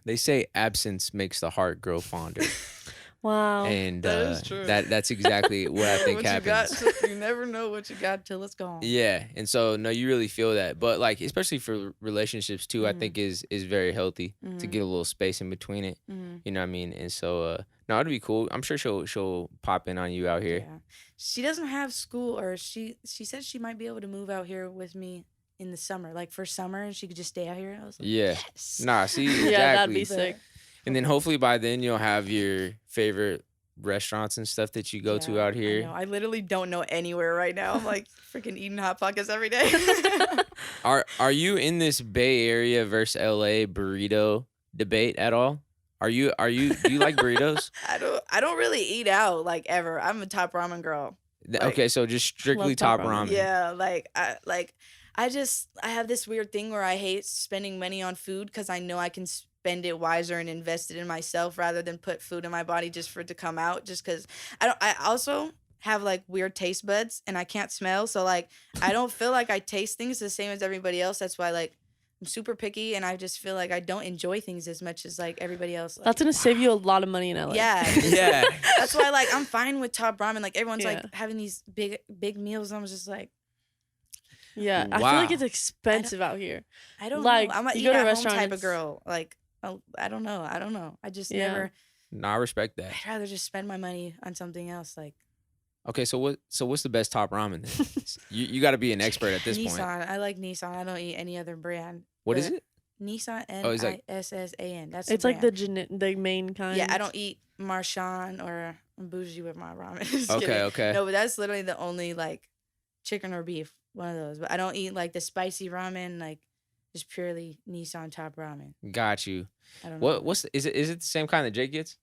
they say absence makes the heart grow fonder. Wow. And That is true. that's exactly what I think what happens. you never know what you got till it's gone. Yeah, and so no, you really feel that, but like especially for relationships too, I think is very healthy to get a little space in between it. You know what I mean? And so no, it'd be cool. I'm sure she'll pop in on you out here. Yeah. She doesn't have school, or she said she might be able to move out here with me in the summer, like for summer, and she could just stay out here. I was like, Yeah. yes. Nah, see, exactly. Yeah, that'd be sick. And then hopefully by then you'll have your favorite restaurants and stuff that you go to out here. I literally don't know anywhere right now. I'm like freaking eating Hot Pockets every day. Are you in this Bay Area versus LA burrito debate at all? Do you like burritos? I don't really eat out like ever. I'm a Top Ramen girl. Okay, so just strictly Love Top Top Ramen. Ramen. Yeah, I have this weird thing where I hate spending money on food because I know I can spend it wiser and invest it in myself rather than put food in my body just for it to come out. Just because I also have like weird taste buds and I can't smell, so like I don't feel like I taste things the same as everybody else. That's why like I'm super picky, and I just feel like I don't enjoy things as much as like everybody else. Like, That's gonna save you a lot of money in LA. yeah, Yeah. that's why like I'm fine with Top Ramen. Like everyone's Yeah. like having these big meals. I'm just like, Yeah. I feel Wow. like it's expensive out here. I don't Like, know. I'm a you eat go to a at home restaurant, type of it's- girl. Like I don't know. I just Yeah. never. No, I respect that. I'd rather just spend my money on something else. Like Okay, so what's the best Top Ramen then? you got to be an expert at this Nissan. point. I like Nissan. I don't eat any other brand. What is but it? Nissan Oh, he's like, Nissan. That's It's the like brand. the main kind. Yeah, I don't eat Marchand or I'm bougie with my ramen. Just okay, kidding. okay. No, but that's literally the only like chicken or beef, one of those. But I don't eat like the spicy ramen, like just purely Nissan top ramen. Got you. I don't know. Is it the same kind that Jake gets?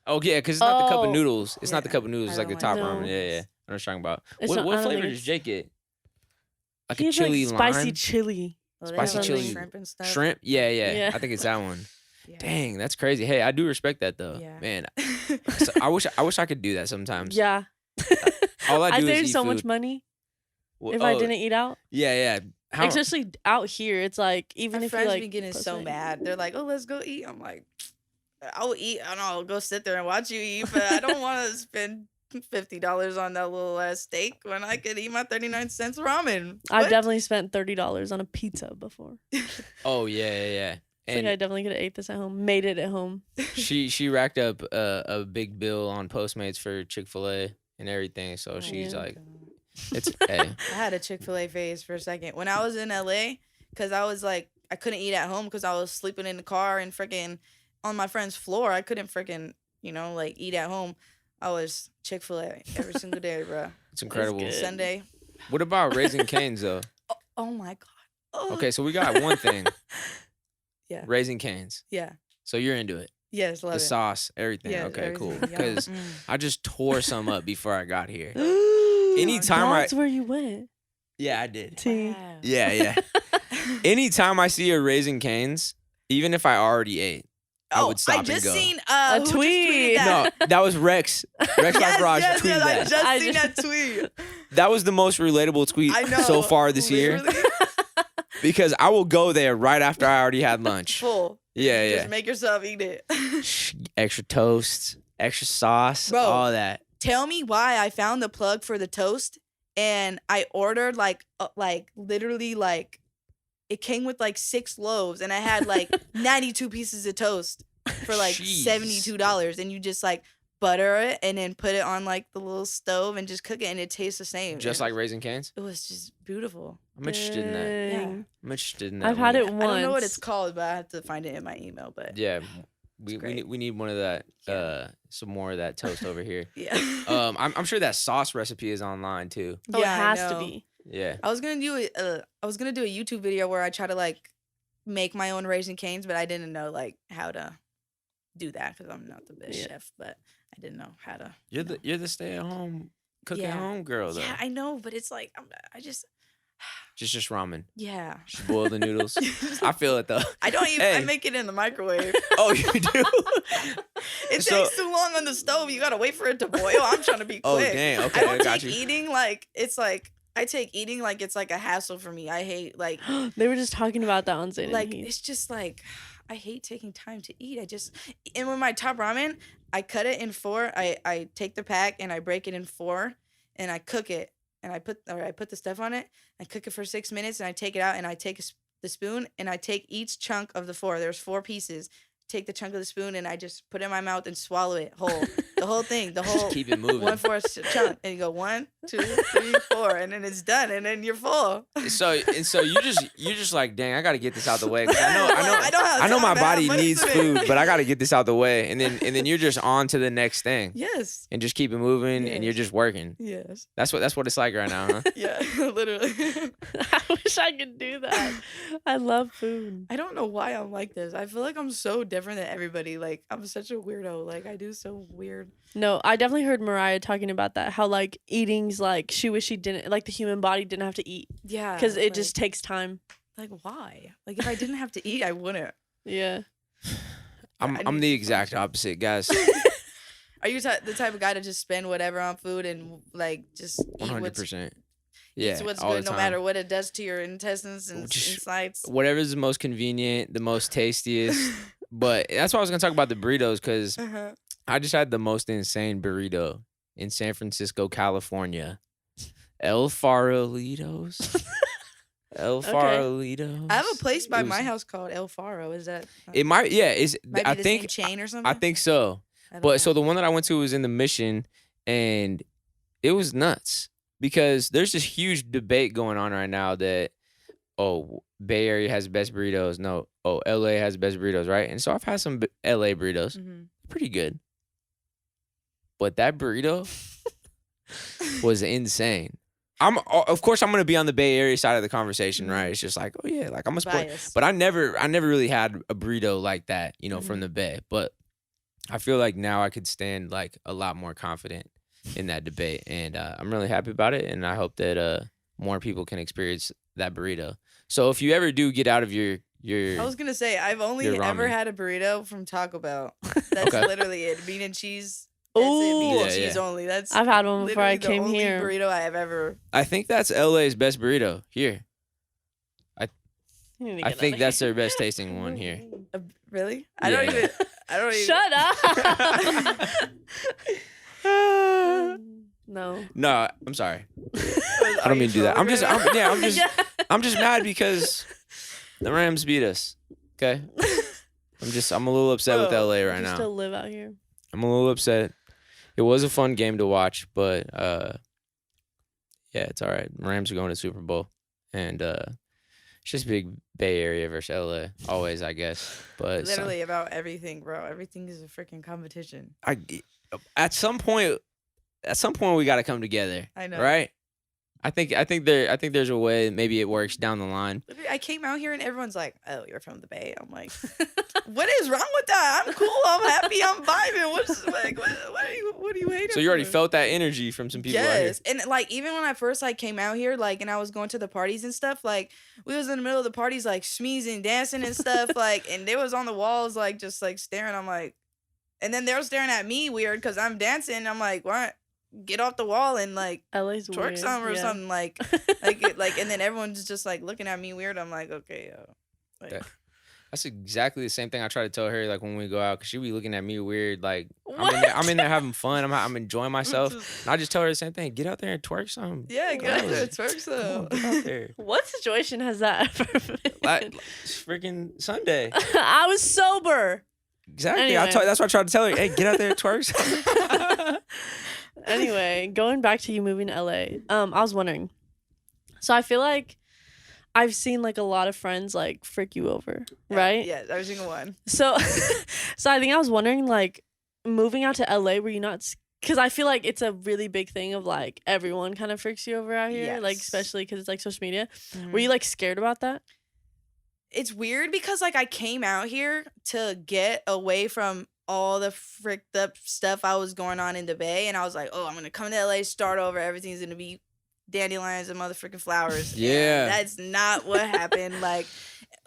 Oh yeah, because it's not the cup of Oh. noodles. It's not the Yeah, cup of noodles. I It's like the don't top like ramen. those. Yeah, yeah. I know what you're talking about. It's What not- I what don't flavor think does it's- Jake get? Like He a has like chili spicy lime? chili. Oh, they spicy have, like, chili. shrimp and stuff. Shrimp? Yeah, yeah, Yeah. I think it's that one. Yeah. Dang, that's crazy. Hey, I do respect that though. Yeah. Man, so I wish I could do that sometimes. Yeah. All I do is save eat so much food. money Well, if I oh, didn't eat out. Yeah, yeah. How? Especially out here, it's like even My if you friends like be getting post so it- mad. They're like, "Oh, let's go eat." I'm like, "I'll eat and I'll go sit there and watch you eat, but I don't want to spend $50 on that little ass steak when I could eat my 39 cents ramen." I've What? definitely spent $30 on a pizza before. Oh yeah, yeah, yeah. I think And I definitely could have ate this at home, made it at home. she racked up a big bill on Postmates for Chick-fil-A and everything. So Oh she's yeah. like, God. it's hey. I had a Chick-fil-A phase for a second when I was in LA, because I was like, I couldn't eat at home because I was sleeping in the car and freaking on my friend's floor. I couldn't freaking, like eat at home. I was Chick-fil-A every single day, bro. It's incredible. good. Sunday. What about Raising Cane's though? Oh my God. Oh. Okay, so we got one thing. Yeah. Raising Cane's. Yeah. So you're into it. Yes, love The it. sauce, everything. Yes, Okay, cool. everything. Yeah. Because I just tore some up before I got here. Anytime Anytime That's where you went. Yeah, I did. T. Wow. Yeah, yeah. Anytime I see a Raising Cane's, even if I already ate, I would stop I and just go. seen A who just tweet. tweeted that. No, that was Rex. Rex Yes, Garage yes, tweeted yes, I that. just I seen just- that tweet. That was the most relatable tweet I know. so far this year Literally. because I will go there right after I already had lunch. Full. Yeah, yeah. Just make yourself eat it. Extra toast, extra sauce, Bro. all that. Tell me why I found the plug for the toast and I ordered like literally like it came with like 6 loaves and I had like 92 pieces of toast for like Jeez. $72 and you just like butter it and then put it on like the little stove and just cook it and it tastes the same. Just like Raising Cane's. it was just beautiful. I'm interested in that. Dang. I'm interested in that. I've had one. it once. I don't know what it's called, but I have to find it in my email. But Yeah, we great. need one of that. Yeah. Some more of that toast over here. yeah. I'm sure that sauce recipe is online too. Oh, Yeah, it I has to know. be. Yeah. I was gonna do I was gonna do a YouTube video where I try to like make my own Raising Cane's, but I didn't know like how to do that because I'm not the best Yeah. chef. But I didn't know how to. You're the stay at home cook at Yeah. home girl though. Yeah, I know, but it's like I just just ramen. yeah. Just boil the noodles. I feel it though. I don't even. I Hey. make it in the microwave. Oh, you do? It So- takes too long on the stove. You gotta wait for it to boil. I'm trying to be quick. Oh, dang. Okay, I don't got take you. eating like it's like I take eating like it's like a hassle for me. I hate like They were just talking about that on Zayden. like it's just like I hate taking time to eat. And with my top ramen, I cut it in 4. I take the pack and I break it in 4 and I cook it and I put the stuff on it. I cook it for 6 minutes and I take it out and I take the spoon and I take each chunk of the 4. There's 4 pieces. Take the chunk of the spoon and I just put it in my mouth and swallow it whole. The whole thing. The whole Just keep it moving. 1/4 chunk. And you go 1, 2, 3, 4, and then it's done and then you're full. So you're just like, dang, I gotta get this out the way. 'Cause I know have I know my time, man. body Money needs to make. food, but I gotta get this out the way. And then you're just on to the next thing. Yes. And just keep it moving and you're Yes. just working. Yes. That's what it's like right now, huh? Yeah, literally. I wish I could do that. I love food. I don't know why I'm like this. I feel like I'm so different than everybody. Like I'm such a weirdo. Like I do so weird. No, I definitely heard Mariah talking about that. How like eating's like she wish she didn't like the human body didn't have to eat Yeah. because it just takes time. like why? Like if I didn't have to eat, I wouldn't. Yeah. I'm I I'm need the to exact function. opposite, guys. Are you the type of guy to just spend whatever on food and like just eat 100%. Yeah, what's all good the no time. matter what it does to your intestines and Just- insides? Whatever's the most convenient, the most tastiest. But that's why I was gonna talk about the burritos because Uh-huh. I just had the most insane burrito in San Francisco, California. El Farolitos. El Okay. Farolitos. I have a place by It was- my house called El Faro. Is that? It might, yeah. Is might be I the think same chain or something. I think so. I don't know. But so the one that I went to was in the Mission, and it was nuts because there's this huge debate going on right now that oh, Bay Area has the best burritos. No, oh, LA has the best burritos, right? And so I've had some LA burritos, pretty good. But that burrito was insane. Of course, I'm gonna be on the Bay Area side of the conversation, right? It's just like, oh yeah, like I'm a sport, but I never really had a burrito like that, you know, from the Bay. But I feel like now I could stand like a lot more confident in that debate, and I'm really happy about it, and I hope that more people can experience that burrito. So if you ever do get out of your I was gonna say I've only ever had a burrito from Taco Bell. That's literally it. Bean and cheese. Oh, bean and cheese only. That's I've had one before I came here. The only burrito I have ever. I think that's LA's best burrito here. I think that's their best tasting one here. Really? I don't even. Shut up. No. No, I'm sorry. I don't mean to do that. I'm just mad because the Rams beat us. Okay. I'm a little upset with LA right now. Still live out here. I'm a little upset. It was a fun game to watch, but yeah, it's all right. Rams are going to Super Bowl, and it's just big Bay Area versus LA, always, I guess. But literally about everything, bro. Everything is a freaking competition. At some point we got to come together. I know, right? I think there's a way. Maybe it works down the line. I came out here and everyone's like, "Oh, you're from the Bay." I'm like, "What is wrong with that? I'm cool. I'm happy. I'm vibing. What's like? What are you hating?" So you already felt that energy from some people. Yes, and like even when I first like came out here, like, and I was going to the parties and stuff, like we was in the middle of the parties, like smeezing, dancing and stuff, like, and they was on the walls, like just like staring. I'm like, and then they were staring at me weird because I'm dancing. I'm like, what? Get off the wall and like LA's twerk weird. some or something like and then everyone's just like looking at me weird. I'm like, okay, that's exactly the same thing I try to tell her like when we go out, because she be looking at me weird. Like I'm in there having fun. I'm enjoying myself. And I just tell her the same thing. Get out there and twerk some. Yeah, get out there and twerk some. Get out there. What situation has that ever been? Like freaking Sunday. I was sober. Exactly. Anyway. That's what I tried to tell her. Hey, get out there and twerk some. Anyway, going back to you moving to LA, I was wondering. So I feel like I've seen like a lot of friends like frick you over, right? Yeah, every single one. So, I think I was wondering, like, moving out to LA, were you not? Because I feel like it's a really big thing of like everyone kind of fricks you over out here, like especially because it's like social media. Were you like scared about that? It's weird because like I came out here to get away from all the fricked up stuff I was going on in the Bay, and I was like, oh, I'm gonna come to LA, start over, everything's gonna be dandelions and motherfucking flowers. Yeah, and that's not what happened. Like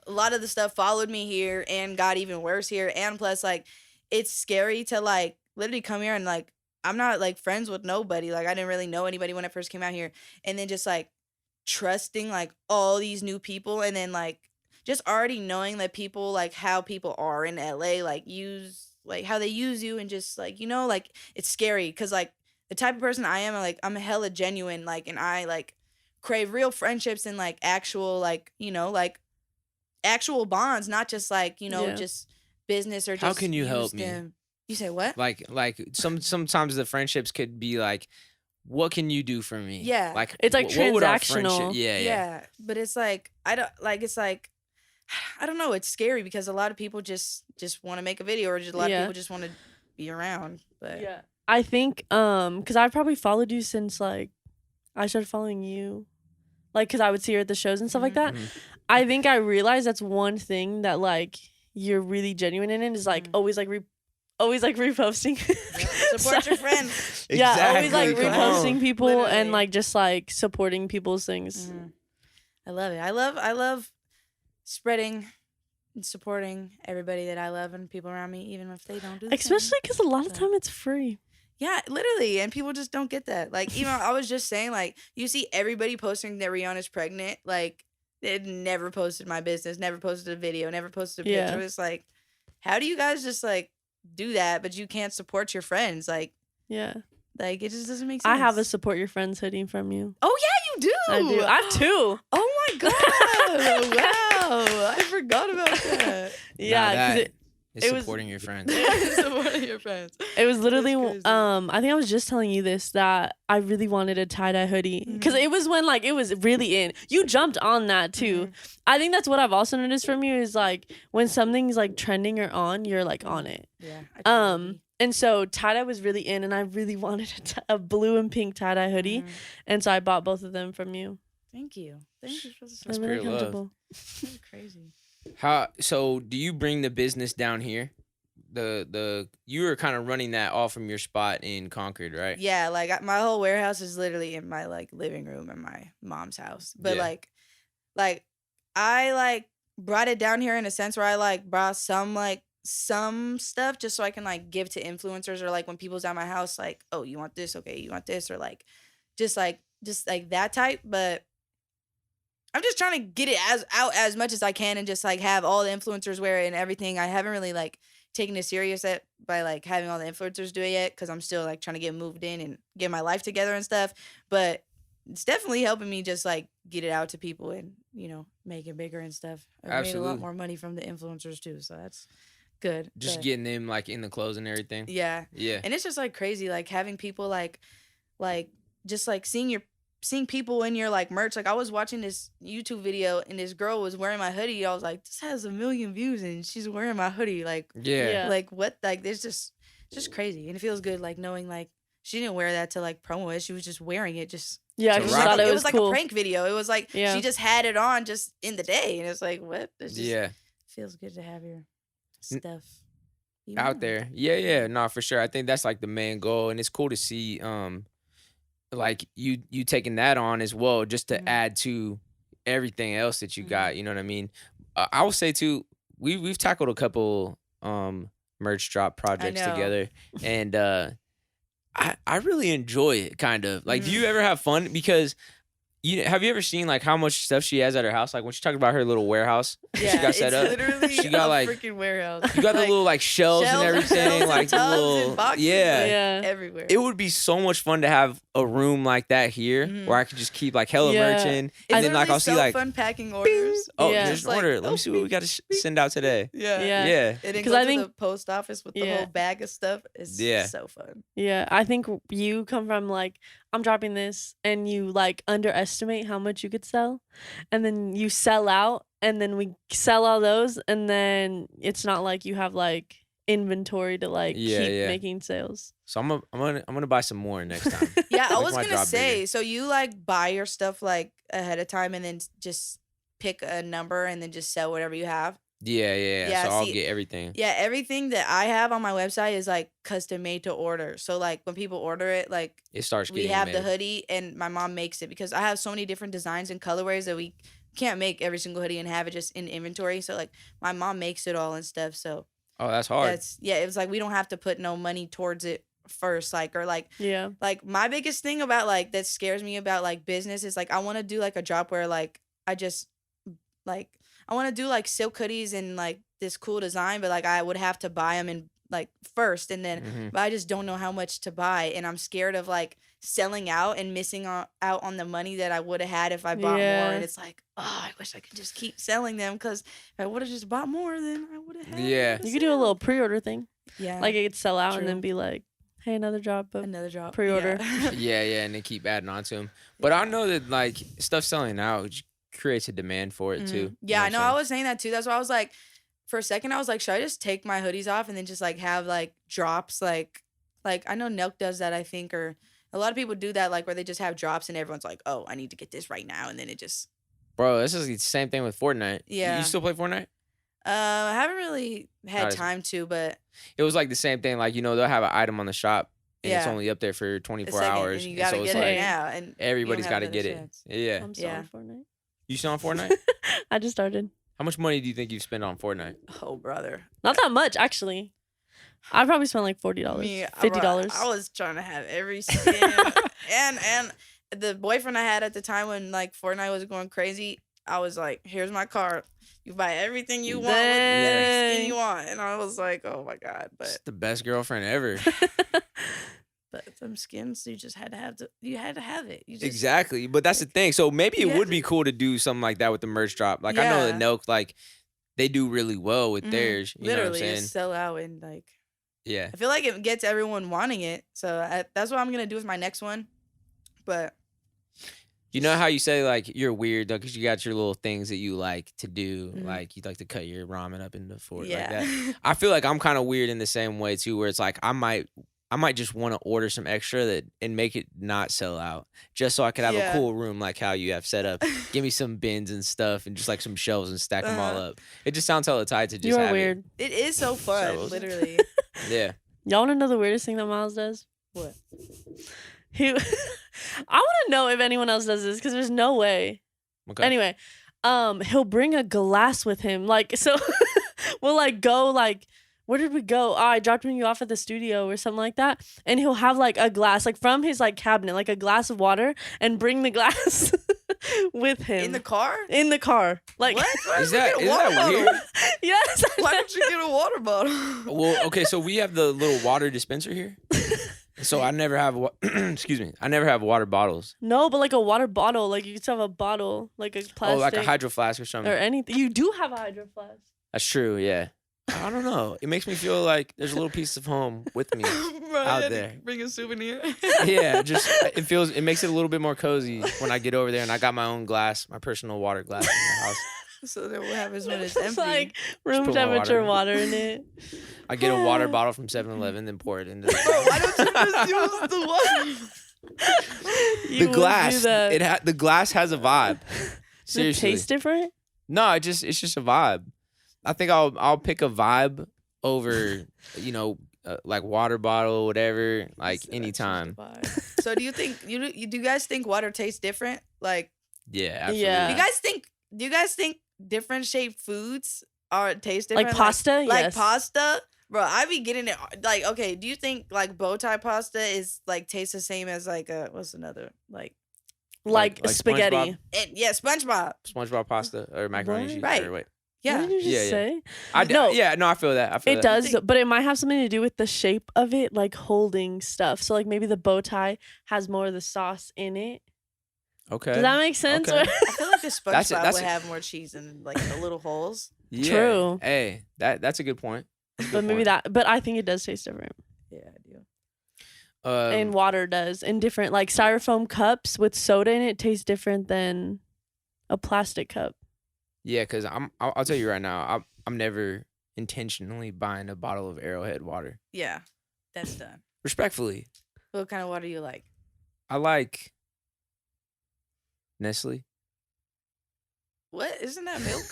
a lot of the stuff followed me here and got even worse here, and plus like it's scary to like literally come here and like I'm not like friends with nobody. Like I didn't really know anybody when I first came out here, and then just like trusting like all these new people, and then like just already knowing that people like how people are in LA, like like how they use you, and just like, you know, like it's scary because like the type of person I am, like I'm hella genuine, like, and I like crave real friendships and like actual like, you know, like actual bonds, not just like, you know, just business or just. How can you help me? You say what? Like sometimes the friendships could be like, what can you do for me? Yeah, like it's like transactional. Yeah. But it's like I don't know. It's scary because a lot of people just want to make a video, or just a lot of people just want to be around. But yeah, I think because I've probably followed you since like I started following you, like because I would see her at the shows and stuff like that. I think I realized that's one thing that like you're really genuine in it is like always like reposting. Support your friends. Yeah, always like reposting people. Literally. And like just like supporting people's things. I love it. I love spreading and supporting everybody that I love and people around me, even if they don't do the especially because a lot of time it's free. Yeah, literally, and people just don't get that. Like, even I was just saying, like, you see everybody posting that Rihanna's pregnant. Like, they never posted my business, never posted a video, never posted a picture. It's like, how do you guys just like do that, but you can't support your friends? Like, like it just doesn't make sense. I have a support your friends hoodie from you. Oh yeah, you do. I do. I have two. Oh my god! Wow, I forgot about that. Yeah, It's supporting your friends. Supporting your friends. It was literally, I think I was just telling you this, that I really wanted a tie-dye hoodie. Because it was when, like, it was really in. You jumped on that, too. I think that's what I've also noticed from you is, like, when something's, like, trending or on, you're, like, on it. Yeah. And so tie-dye was really in, and I really wanted a blue and pink tie-dye hoodie. And so I bought both of them from you. Thank you. Thank you for the That's support. pure love. That's crazy. So do you bring the business down here? You were kind of running that all from your spot in Concord, right? Yeah, like my whole warehouse is literally in my like living room in my mom's house. But like I like brought it down here in a sense where I like brought some stuff just so I can like give to influencers, or like when people's at my house, like, oh, you want this? Okay, you want this? Or like just like that type. But I'm just trying to get it out as much as I can and just like have all the influencers wear it and everything. I haven't really like taken it serious by like having all the influencers do it yet, because I'm still like trying to get moved in and get my life together and stuff. But it's definitely helping me just like get it out to people and, you know, make it bigger and stuff. I've made a lot more money from the influencers too, so that's good. Just getting them like in the clothes and everything. Yeah. Yeah. And it's just like crazy, like having people like just like seeing people in your like merch. Like I was watching this YouTube video and this girl was wearing my hoodie. I was like, this has 1 million views and she's wearing my hoodie. Like, yeah. Like what? Like it's just crazy. And it feels good like knowing like she didn't wear that to like promo it. She was just wearing it just. Yeah, So she thought it was like cool. a prank video. It was like she just had it on just in the day. And it's like, what? It's just, feels good to have your stuff out there. Yeah. No, for sure. I think that's like the main goal. And it's cool to see like you taking that on as well, just to add to everything else that you got. You know what I mean? I will say too, we've tackled a couple merch drop projects together, and I really enjoy it. Kind of like, do you ever have fun? Because have you ever seen like how much stuff she has at her house? Like when she talked about her little warehouse, she got set up. Literally she got like freaking warehouse. You got like, the little like shelves and everything, like the little and boxes, yeah, everywhere. It would be so much fun to have a room like that here, where I could just keep like hella merch in, and then like I'll see like fun packing orders. Oh, there's an order. Let me see what we got to send out today. Yeah. And then go to the post office with the whole bag of stuff. It's so fun. Yeah, I think you come from like, I'm dropping this, and you like underestimate how much you could sell, and then you sell out, and then we sell all those, and then it's not like you have like inventory to like keep making sales. So I'm gonna buy some more next time. Yeah, I was gonna say, bigger. So you like buy your stuff like ahead of time and then just pick a number and then just sell whatever you have. Yeah. So I'll get everything. Yeah, everything that I have on my website is like custom made to order. So like when people order it, like it starts getting we have made. the hoodie and my mom makes it, because I have so many different designs and colorways that we can't make every single hoodie and have it just in inventory. So like my mom makes it all and stuff. So that's hard. It was like we don't have to put no money towards it first, like, or like like my biggest thing about like that scares me about like business is like I want to do like a drop where like I just like I want to do like silk hoodies and like this cool design, but like I would have to buy them in like first, and then but I just don't know how much to buy, and I'm scared of like selling out and missing out on the money that I would have had if I bought more. And it's like, oh, I wish I could just keep selling them, because if I would have just bought more, then I would have had. Yeah, you could do a little pre-order thing. Yeah, like it could sell out and then be like, hey, another drop pre-order. Yeah, and they keep adding on to them. But I know that like stuff selling out creates a demand for it too. Yeah, I know. I was saying that too. That's why I was like, for a second I was like, should I just take my hoodies off and then just like have like drops, like I know Nelk does that, I think, or a lot of people do that, like where they just have drops and everyone's like, oh, I need to get this right now, and then it just. Bro, this is the same thing with Fortnite. Yeah. You still play Fortnite? I haven't really had time to, but it was like the same thing. Like, they'll have an item on the shop and it's only up there for 24 hours. And you gotta get it now, and everybody's got to get it. Yeah. I'm still on Fortnite. You still on Fortnite? I just started. How much money do you think you've spent on Fortnite? Oh, brother. Not that much, actually. I probably spent like $40, $50. I was trying to have every skin. and the boyfriend I had at the time when like Fortnite was going crazy, I was like, here's my card. You buy everything you want with every skin you want. And I was like, oh my God. But it's the best girlfriend ever. But some skins, you just had to have it. Exactly. But that's the thing. So maybe it would be cool to do something like that with the merch drop. Like I know that Nelk, like they do really well with theirs. You know what I'm Literally, saying? just sell out and like. Yeah. I feel like it gets everyone wanting it, so that's what I'm gonna do with my next one. But you know how you say like you're weird though, because you got your little things that you like to do, like you like to cut your ramen up into four like that. I feel like I'm kind of weird in the same way too, where it's like I might just want to order some extra and make it not sell out, just so I could have a cool room like how you have set up. Give me some bins and stuff, and just like some shelves and stack them all up. It just sounds hella tight to just. You are have weird. It is so fun, literally. Yeah. Y'all want to know the weirdest thing that Miles does? What? I want to know if anyone else does this because there's no way. Okay. Anyway, he'll bring a glass with him. Like, so we'll like go like, where did we go? Oh, I dropped you off at the studio or something like that. And he'll have like a glass, like from his like cabinet, like a glass of water, and bring the glass with him. In the car? In the car. Like, what? Is that weird? Yes. Why don't you get a water bottle? Well, okay, so we have the little water dispenser here. So I never have, excuse me, I never have water bottles. No, but like a water bottle, like you could have a bottle, like a plastic. Oh, like a hydro flask or something. Or anything. You do have a hydro flask. That's true, yeah. I don't know. It makes me feel like there's a little piece of home with me out there. Bring a souvenir. Yeah, just it makes it a little bit more cozy when I get over there and I got my own glass, my personal water glass in the house. So then what happens when it's empty? It's like room temperature water in it. I get a water bottle from 7-Eleven, then pour it into the why don't you just use the water? The glass. The glass has a vibe. Seriously. Does it taste different? No, it's just a vibe. I think I'll pick a vibe over, like water bottle or whatever, like anytime. So do you guys think water tastes different? Like, yeah, absolutely. Yeah. Do you guys think different shaped foods taste different? Like pasta? Like yes. pasta? Bro, I be getting it like, okay, do you think like bow tie pasta is like tastes the same as like what's another like spaghetti? SpongeBob. SpongeBob pasta or macaroni and cheese. Right. Or wait. Yeah. What did you just say? I feel that. It does, but it might have something to do with the shape of it, like holding stuff. So like maybe the bow tie has more of the sauce in it. Okay. Does that make sense? Okay. I feel like the SpongeBob would have more cheese in like the little holes. Yeah. True. Hey, that's a good point. But maybe but I think it does taste different. Yeah, I do. And water does. And different, like styrofoam cups with soda in it taste different than a plastic cup. Yeah, because I'll tell you right now, I'm never intentionally buying a bottle of Arrowhead water. Yeah, that's done. Respectfully. What kind of water do you like? I like Nestle. What? Isn't that milk?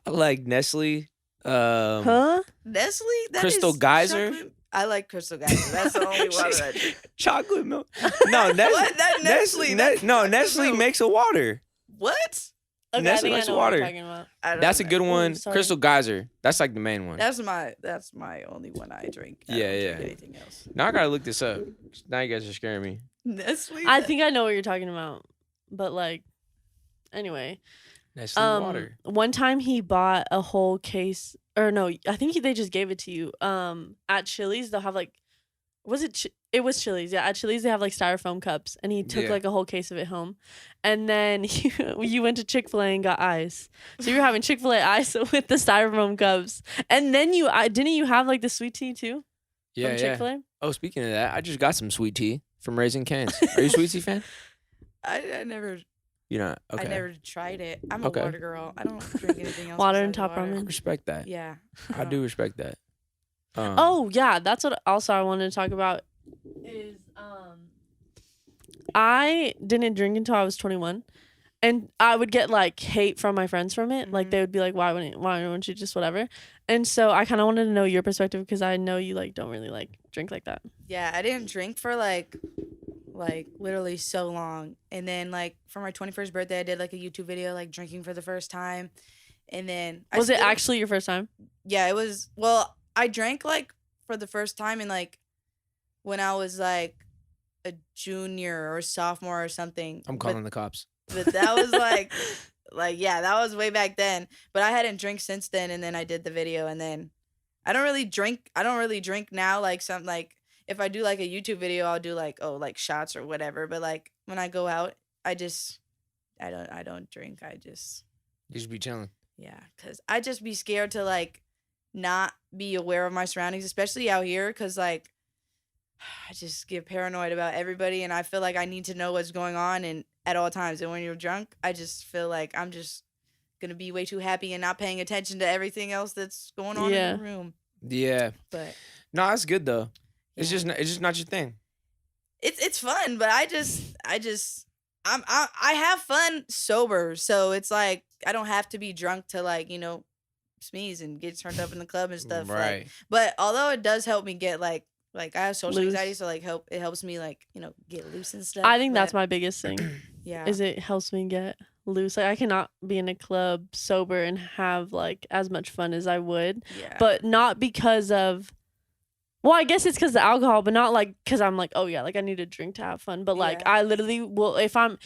I like Nestle. Nestle? Crystal Geyser? Chocolate? I like Crystal Geyser. That's the only water I drink. Chocolate milk. No, Nestle. What? That Nestle? Nestle makes a water. What? Okay, Nestle makes a water. That's a good one. sorry. Crystal Geyser. That's like the main one. That's my only one I drink. I don't drink anything else. Now I gotta look this up. Now you guys are scaring me. Nestle? I think I know what you're talking about. But like, anyway. Nestle water. One time he bought a whole case, or no, I think they just gave it to you. At Chili's, they'll have like, it was Chili's. Yeah, at Chili's they have like styrofoam cups, and he took like a whole case of it home. And then you went to Chick-fil-A and got ice. So you were having Chick-fil-A ice with the styrofoam cups. And then didn't you have like the sweet tea too? Yeah, from Chick-fil-A? Oh, speaking of that, I just got some sweet tea from Raising Cane's. Are you a sweet tea fan? I never. You're not? Okay. I never tried it. I'm a water girl. I don't drink anything else. Water and top I ramen. respect that. Yeah. I do respect that. Oh yeah, that's what also I wanted to talk about is I didn't drink until I was 21, and I would get like hate from my friends from it. Like they would be like, why wouldn't you just whatever? And so I kind of wanted to know your perspective because I know you like don't really like drink like that. Yeah, I didn't drink for like literally so long, and then like for my 21st birthday I did like a YouTube video like drinking for the first time, and then was it actually your first time? Yeah, it was. Well, I drank like for the first time in like when I was like a junior or sophomore or something. I'm calling the cops. But that was like yeah, that was way back then. But I hadn't drank since then, and then I did the video, and then I don't really drink now. Like some like if I do like a YouTube video, I'll do like like shots or whatever. But like when I go out, I don't drink. I just You should be chilling. Yeah, because I just be scared to like not be aware of my surroundings, especially out here, because like I just get paranoid about everybody, and I feel like I need to know what's going on and at all times. And when you're drunk, I just feel like I'm just gonna be way too happy and not paying attention to everything else that's going on in the room. Yeah. But no, that's good though. Yeah. It's just not your thing. It's fun, but I have fun sober, so it's like I don't have to be drunk to like, you know, sneeze and get turned up in the club and stuff. Right. Like, but although it does help me get like I have social Loose. anxiety, so like it helps me like, you know, get loose and stuff. I think that's my biggest thing. Yeah. Is it helps me get loose. Like I cannot be in a club sober and have like as much fun as I would. Yeah. But not because of, well, I guess it's because of the alcohol, but not like because I'm like, oh yeah, like I need a drink to have fun. But like I literally will, if I'm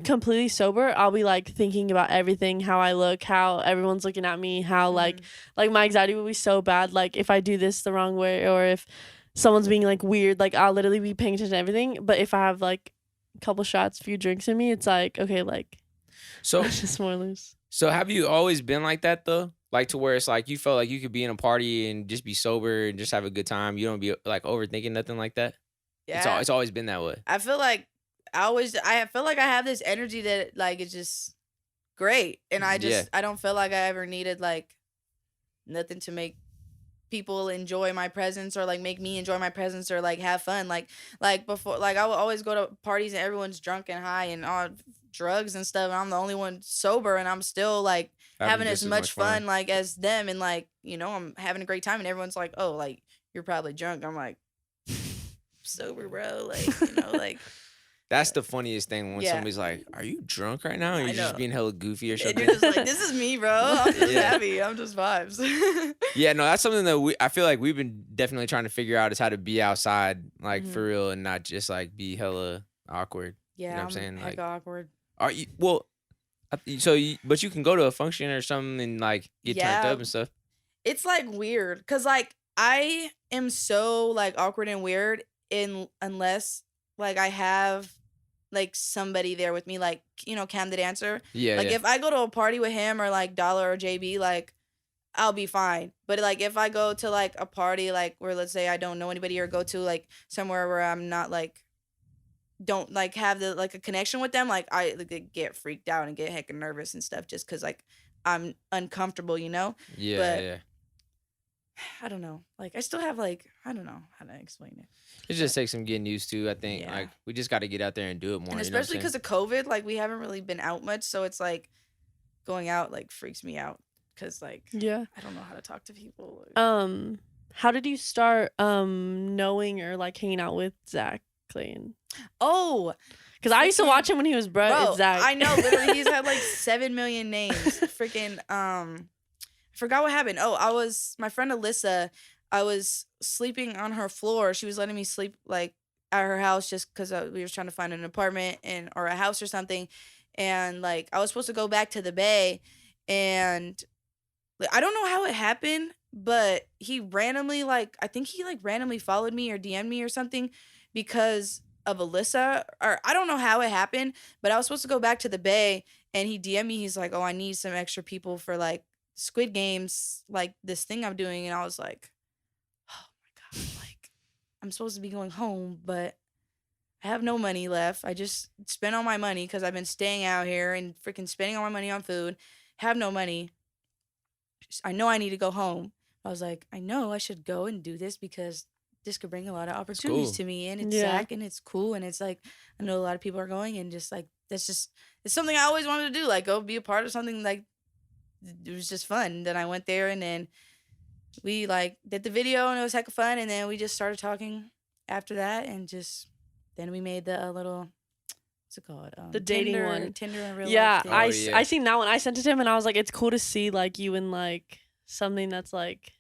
completely sober, I'll be like thinking about everything, how I look, how everyone's looking at me, how like my anxiety will be so bad. Like if I do this the wrong way, or if someone's being like weird, like I'll literally be paying attention to everything. But if I have like a couple shots, few drinks in me, it's like, okay, like so it's just more loose. So have you always been like that though? Like to where it's like you felt like you could be in a party and just be sober and just have a good time. You don't be like overthinking nothing like that. Yeah. It's always been that way. I feel like I feel like I have this energy that like it's just great, and I don't feel like I ever needed like nothing to make people enjoy my presence or like make me enjoy my presence or like have fun. Like before, like I would always go to parties and everyone's drunk and high and on drugs and stuff, and I'm the only one sober, and I'm still like having as much fun like as them, and like, you know, I'm having a great time, and everyone's like, oh, like you're probably drunk. I'm like, sober, bro. Like, you know, like that's the funniest thing when somebody's like, are you drunk right now? Or you're just being hella goofy or something. And you're just like, this is me, bro. I'm just happy. I'm just vibes. Yeah, no, that's something that I feel like we've been definitely trying to figure out, is how to be outside, like for real, and not just like be hella awkward. Yeah, you know what I'm saying? Like awkward. Are you but you can go to a function or something and like get turned up and stuff. It's like weird because like I am so like awkward and weird unless like I have like somebody there with me, like, you know, Cam the dancer. Yeah. Like if I go to a party with him or like Dollar or JB, like I'll be fine. But like if I go to like a party like where let's say I don't know anybody, or go to like somewhere where I'm not like don't like have the like a connection with them, like I like, get freaked out and get heckin' nervous and stuff just because like I'm uncomfortable, you know? Yeah, but I don't know. Like I still have like, I don't know how to explain it. It just takes some getting used to, I think. Like we just got to get out there and do it more. And especially because of COVID, like we haven't really been out much, so it's like going out like freaks me out because like I don't know how to talk to people. How did you start knowing or like hanging out with Zach Clayton? Oh, because I used to watch him when he was bro. Zach. I know, literally he's had like 7 million names. Freaking I forgot what happened. Oh, my friend Alyssa, I was sleeping on her floor. She was letting me sleep like at her house just because we were trying to find an apartment or a house or something. And like I was supposed to go back to the Bay, and I don't know how it happened, but he randomly I think he randomly followed me or DM'd me or something because of Alyssa, or I don't know how it happened, but I was supposed to go back to the Bay, and he DM'd me. He's like, oh, I need some extra people for like Squid Games, like this thing I'm doing. And I was like, oh my God, like I'm supposed to be going home, but I have no money left. I just spent all my money because I've been staying out here and freaking spending all my money on food. Have no money. I know I need to go home. I was like, I know I should go and do this because this could bring a lot of opportunities to me, and it's Zach, and it's cool, and it's like I know a lot of people are going, and just like it's something I always wanted to do, like go be a part of something. Like it was just fun. Then I went there, and then we like did the video, and it was heck of fun, and then we just started talking after that, and just then we made the little, what's it called? The dating one. Tinder in real life. Yeah, I seen that one. I sent it to him, and I was like, it's cool to see like you in like something that's like,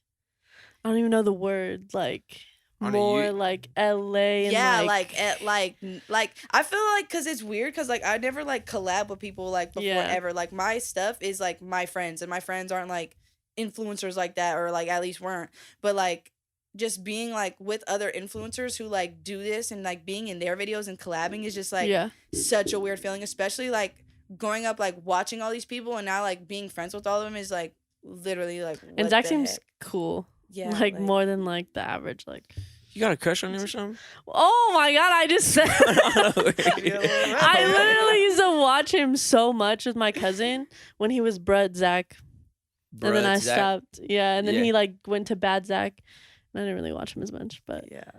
I don't even know the word, like more like LA. And like I feel like because it's weird because like I never like collab with people like before ever. Like my stuff is like my friends, and my friends aren't like influencers like that, or like at least weren't. But like just being like with other influencers who like do this and like being in their videos and collabing is just like such a weird feeling, especially like growing up like watching all these people and now like being friends with all of them is like literally like what And Zach the seems heck? cool. Yeah, like more than like the average. Like, You got a crush on him or something? oh my god, I just said. I literally used to watch him so much with my cousin when he was Brud Zach. And then I stopped. Yeah, and then he like went to Bad Zach. And I didn't really watch him as much, but yeah.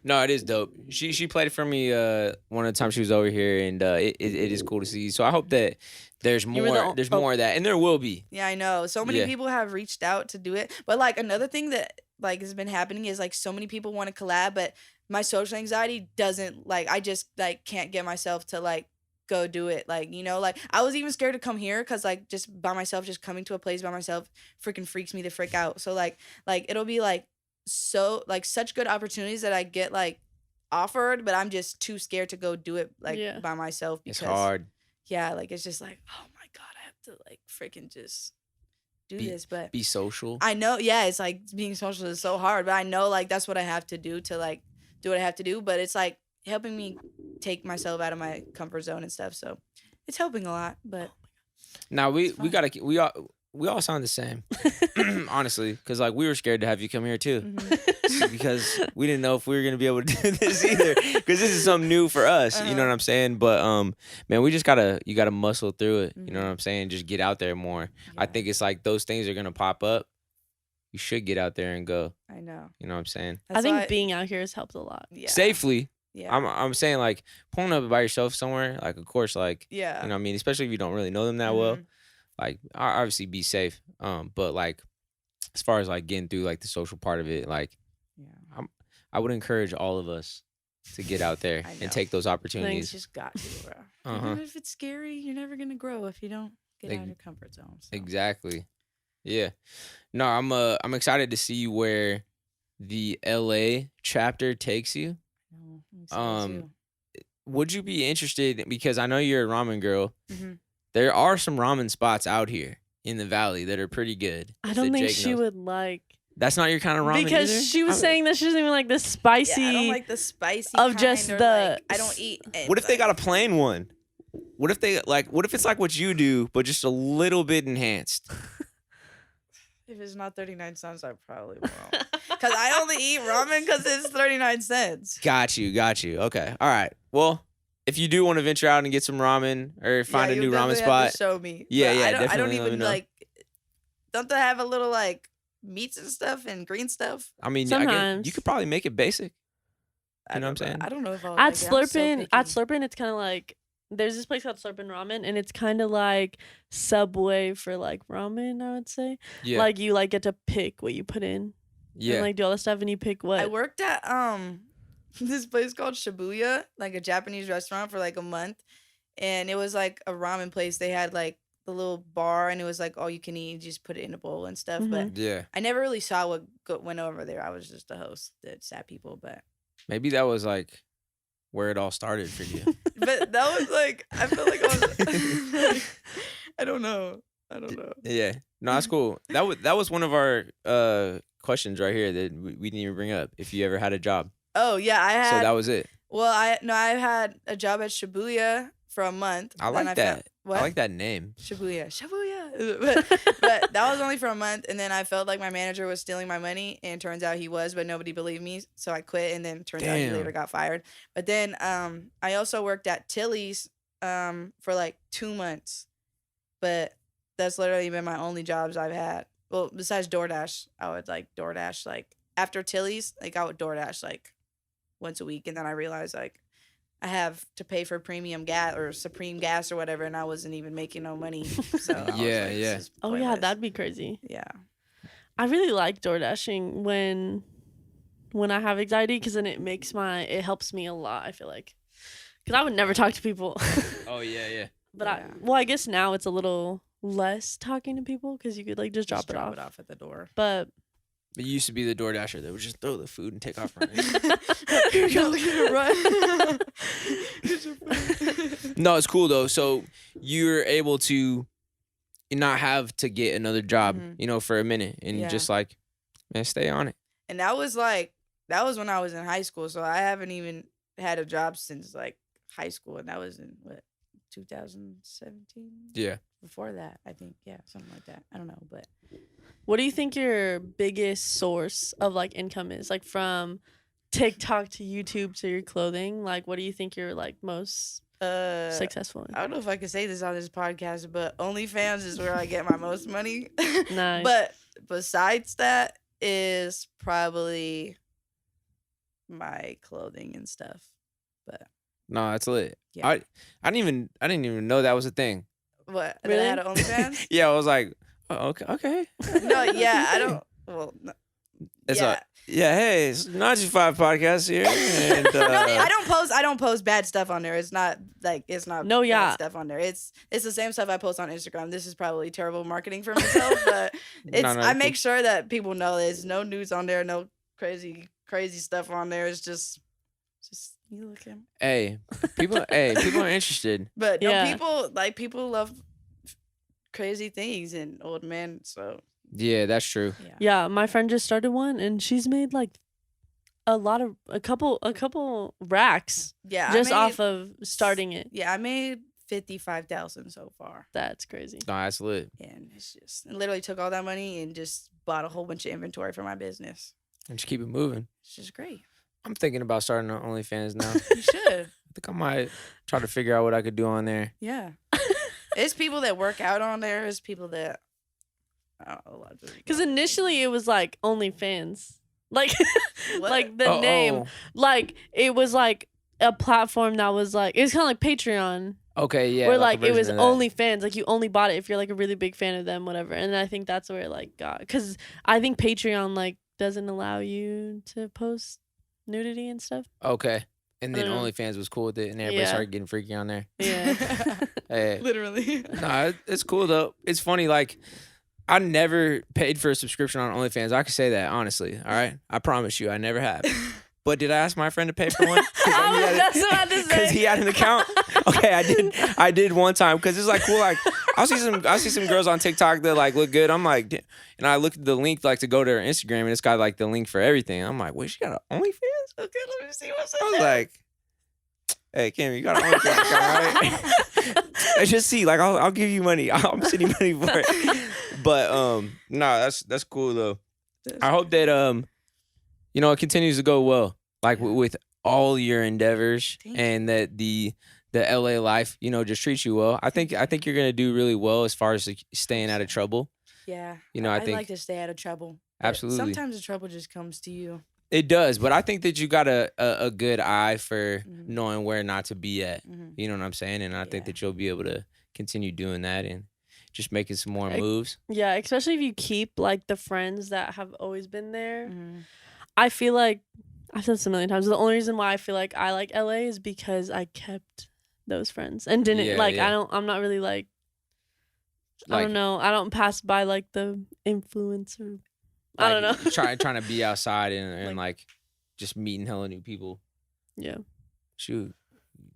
No, it is dope. She played it for me one of the times she was over here, and it is cool to see. So I hope that there's more more of that, and there will be. Yeah, I know. So many people have reached out to do it, but like another thing that like has been happening is like so many people want to collab, but my social anxiety doesn't like. I just like can't get myself to like go do it. Like, you know, like I was even scared to come here because like just by myself, just coming to a place by myself freaking freaks me the frick out. So like it'll be like so like such good opportunities that I get like offered, but I'm just too scared to go do it like by myself because it's hard. Yeah, like it's just like, oh my god, I have to like freaking just do this, but be social. I know, yeah, it's like being social is so hard, but I know like that's what I have to do to like do what I have to do, but it's like helping me take myself out of my comfort zone and stuff, so it's helping a lot. But now we all sound the same, honestly, because like we were scared to have you come here too, because we didn't know if we were gonna be able to do this either, because this is something new for us. You know what I'm saying? But man, we just you gotta muscle through it. You know what I'm saying? Just get out there more. Yeah. I think it's like those things are gonna pop up. You should get out there and go. I know. You know what I'm saying? I think being out here has helped a lot. Yeah. Safely. Yeah. I'm saying like pulling up by yourself somewhere, like of course, like you know what I mean, especially if you don't really know them that well. Like obviously be safe, but like as far as like getting through like the social part of it, like I would encourage all of us to get out there and take those opportunities. Things just got to, bro. Even if it's scary, you're never gonna grow if you don't get out of your comfort zone. So. Exactly. Yeah. No, I'm excited to see where the LA chapter takes you. Would you be interested, because I know you're a ramen girl. There are some ramen spots out here in the valley that are pretty good. I don't think she would like. That's not your kind of ramen because either? She was saying that she doesn't even like the spicy. Yeah, I don't like the spicy of kind, just or the. Like, I don't eat. What if they got a plain one? What if it's like what you do, but just a little bit enhanced? If it's not 39 cents, I probably won't. Because I only eat ramen because it's 39 cents. Got you. Okay. All right. Well, if you do want to venture out and get some ramen or find a new ramen spot, have to show me. Yeah, but I don't definitely even like. Don't they have a little like meats and stuff and green stuff? I mean, sometimes you could probably make it basic. You know what I'm saying? I don't know if I'll. At Slurpin, it's kind of like. There's this place called Slurpin' Ramen, and it's kind of like Subway for like ramen, I would say. Yeah. Like you like get to pick what you put in. Yeah. And like do all the stuff, and you pick what. I worked at this place called Shibuya, like a Japanese restaurant, for like a month, and it was like a ramen place. They had like the little bar, and it was like all you can eat. You just put it in a bowl and stuff. But yeah, I never really saw what went over there. I was just a host that sat people, but maybe that was like where it all started for you. But that was like, I feel like I was like, I don't know. Yeah, no, that's cool. That was one of our questions right here that we didn't even bring up. If you ever had a job. Oh yeah, I had. So that was it. Well, I had a job at Shibuya for a month. I like that. I like that name. Shibuya. But that was only for a month, and then I felt like my manager was stealing my money, and turns out he was, but nobody believed me, so I quit, and then turns out he later got fired. But then I also worked at Tilly's for like 2 months, but that's literally been my only jobs I've had. Well, besides Doordash, I would like Doordash like after Tilly's, like I would Doordash like once a week, and then I realized like I have to pay for premium gas or Supreme gas or whatever, and I wasn't even making no money. So yeah. Oh yeah, that'd be crazy. Yeah, I really like DoorDashing when I have anxiety, because then it helps me a lot. I feel like, because I would never talk to people. Oh yeah. But I guess now it's a little less talking to people, because you could like just drop it off at the door. But you used to be the DoorDasher that would just throw the food and take off running. Here you go, look at run. No, it's cool though. So you're able to not have to get another job, for a minute, and just like, man, stay on it. And that was when I was in high school. So I haven't even had a job since like high school, and that was in 2017. Yeah. Before that, I think. Yeah, something like that. I don't know, but. What do you think your biggest source of like income is? Like from TikTok to YouTube to your clothing? Like, what do you think you're like most successful in? I don't know if I could say this on this podcast, but OnlyFans is where I get my most money. Nice. But besides that is probably my clothing and stuff. But No, that's lit. yeah. I didn't even know that was a thing. What? Really? That I had an OnlyFans? Yeah, I was like, oh, okay. No, yeah, I don't. Well, no, It's yeah. Hey, it's NINE2FIVE podcast here, and I don't post bad stuff on there. It's not bad stuff on there. It's the same stuff I post on Instagram. This is probably terrible marketing for myself, but I make sure that people know there's no nudes on there, no crazy stuff on there. It's just you looking. Hey, people are interested. But no, people love crazy things and old men, so. Yeah, that's true. Yeah, my friend just started one, and she's made like a couple racks. Yeah, just off of starting it. Yeah, I made 55,000 so far. That's crazy. No, that's lit. And I literally took all that money and just bought a whole bunch of inventory for my business. And just keep it moving. It's just great. I'm thinking about starting on OnlyFans now. You should. I think I might try to figure out what I could do on there. Yeah. It's people that work out on there. It's people that. Because initially it was like OnlyFans, like like the Uh-oh. name, like it was like a platform that was like it was kind of like Patreon. Okay, yeah. Where like it was OnlyFans, like you only bought it if you're like a really big fan of them, whatever. And I think that's where it like got, because I think Patreon like doesn't allow you to post nudity and stuff. Okay. And then OnlyFans was cool with it, and everybody started getting freaky on there. Yeah. Hey. Literally. Nah, it's cool though. It's funny, like I never paid for a subscription on OnlyFans. I can say that honestly. All right, I promise you, I never have. But did I ask my friend to pay for one? That's what I had to say. Because he had an account. Okay, I did one time because it's like cool. Like I'll see some girls on TikTok that like look good. I'm like, and I looked at the link like to go to her Instagram, and it's got like the link for everything. I'm like, wait, she got an OnlyFans? Okay, let me see what's I was like, hey Kim, you got an OnlyFans account, right? Let's just see. Like I'll give you money. I'm sending you money for it. But nah, that's cool though. I hope that it continues to go well, like with all your endeavors, and that the LA life, just treats you well. I think you're gonna do really well as far as like, staying out of trouble. Yeah, I think like to stay out of trouble. Absolutely. Sometimes the trouble just comes to you. It does, but I think that you got a good eye for knowing where not to be at. Mm-hmm. You know what I'm saying? And I think that you'll be able to continue doing that and just making some more moves. Yeah, especially if you keep like the friends that have always been there. Mm-hmm. I feel like I've said this a million times. The only reason why I feel like I like LA is because I kept those friends and didn't I'm not really like I don't know. I don't pass by like the influencer. I don't know. trying to be outside and like just meeting hella new people. Yeah. Shoot.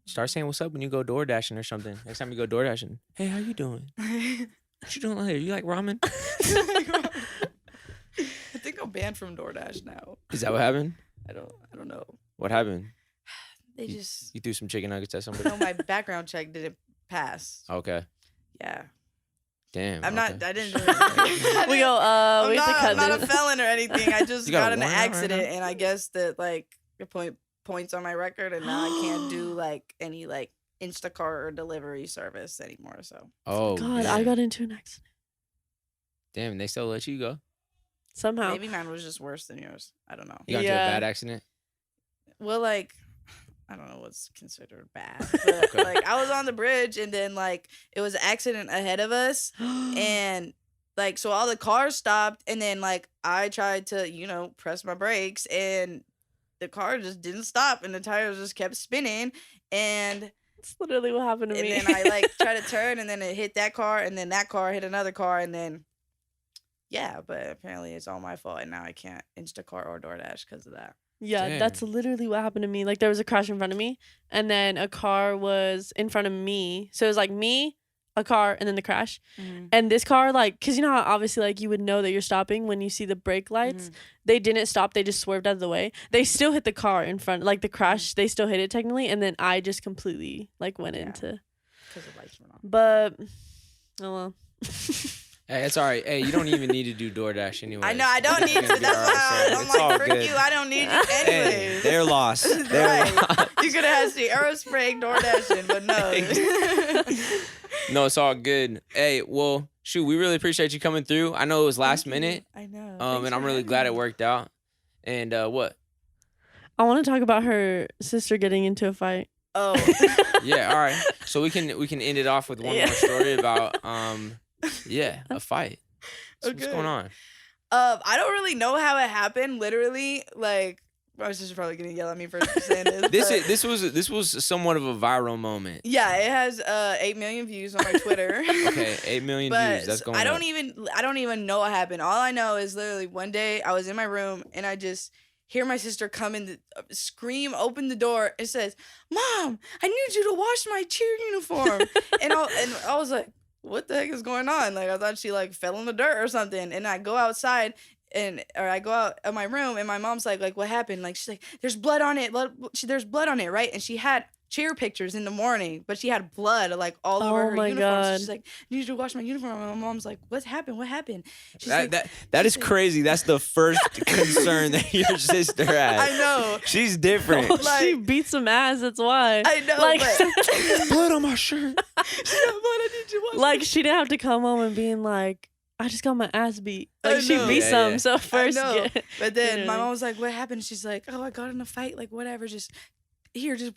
Start saying what's up when you go Doordashing or something. Next time you go Doordashing. Hey, how you doing? What you doing later? You like ramen? I think I'm banned from Doordash now. Is that what happened? I don't know. What happened? They you threw some chicken nuggets at somebody? No, my background check didn't pass. Okay. Yeah. Damn. I'm not. I didn't. We go. I'm not a felon or anything. I just got in an accident, and I guess that like points on my record, and now I can't do like any like Instacart or delivery service anymore. So. Oh God, I got into an accident. Damn, they still let you go? Somehow. Maybe mine was just worse than yours. I don't know. You got into a bad accident? Well, like, I don't know what's considered bad. But, like, I was on the bridge, and then, like, it was an accident ahead of us. And, like, so all the cars stopped, and then, like, I tried to, press my brakes, and the car just didn't stop, and the tires just kept spinning. And that's literally what happened to me. And then I, like, tried to turn, and then it hit that car, and then that car hit another car, and then... Yeah, but apparently it's all my fault, and now I can't Instacart or Doordash because of that. Yeah, Damn. That's literally what happened to me. Like, there was a crash in front of me, and then a car was in front of me. So it was like me, a car, and then the crash. Mm-hmm. And this car, like, because you know how obviously, like, you would know that you're stopping when you see the brake lights? Mm-hmm. They didn't stop. They just swerved out of the way. They still hit the car in front. Like, the crash, they still hit it technically, and then I just completely, like, went into... because the lights went on. But oh well. Hey, it's all right. Hey, you don't even need to do DoorDash anyway. I know I don't need to. That's why I'm like, frick you. I don't need you anyway. Hey, they're lost. Right. You could have had Sierra Sprague DoorDashing, but no. No, it's all good. Hey, well, shoot, we really appreciate you coming through. I know it was last minute. I know. And I'm really glad it worked out. And what? I want to talk about her sister getting into a fight. Oh. Yeah, all right. So we can end it off with one more story about a fight. So what's going on? I don't really know how it happened. Literally, like my sister's probably gonna yell at me for saying this. This was somewhat of a viral moment. Yeah, it has 8 million views on my Twitter. Okay, 8 million views. That's going. I don't even know what happened. All I know is literally one day I was in my room and I just hear my sister come in, scream, open the door. It says, "Mom, I need you to wash my cheer uniform." and I was like, what the heck is going on? Like, I thought she like fell in the dirt or something. And I go outside or I go out of my room and my mom's like, what happened? Like, she's like, there's blood on it. There's blood on it, right? And she had cheer pictures in the morning, but she had blood like all over her uniform. God. So she's like, I need you to wash my uniform. And my mom's like, what happened? What happened? That is crazy. That's the first concern that your sister has. I know. She's different. Like, she beat some ass, that's why. I know. Like, blood on my shirt. Like, she didn't have to come home and being like, I just got my ass beat. Like, she beat some, so first get. But then my mom was like, what happened? She's like, oh, I got in a fight, like whatever, just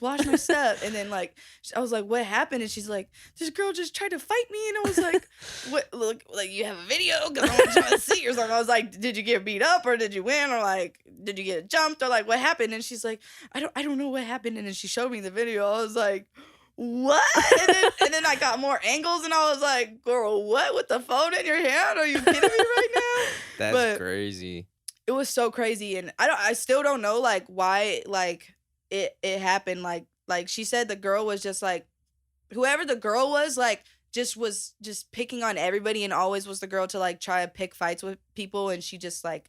wash my stuff. And then like I was like, what happened? And she's like, this girl just tried to fight me. And I was like, what? Look, like, you have a video? Because I want to try to see or something. I was like, did you get beat up or did you win, or like did you get jumped, or like what happened? And she's like, I don't know what happened. And then she showed me the video. I was like, what? And then I got more angles and I was like, girl, what, with the phone in your hand? Are you kidding me right now? That's crazy. It was so crazy. And I still don't know like why like it happened. Like she said the girl was just like, whoever the girl was like was just picking on everybody and always was the girl to like try to pick fights with people. And she just like,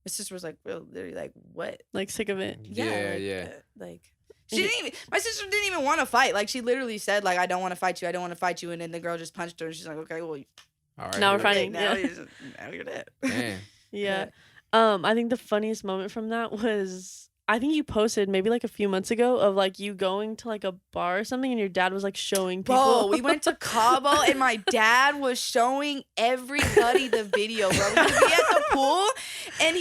my sister was like, literally like, what? Like sick of it. Yeah. My sister didn't even want to fight. Like, she literally said, like, I don't want to fight you. I don't want to fight you. And then the girl just punched her. And she's like, okay, well, all right, now we're fighting. Now you're dead. Man. Yeah. I think the funniest moment from that was, I think you posted maybe like a few months ago of like you going to like a bar or something and your dad was like showing people. Bro, we went to Cabo and my dad was showing everybody the video, bro. We would be at the pool and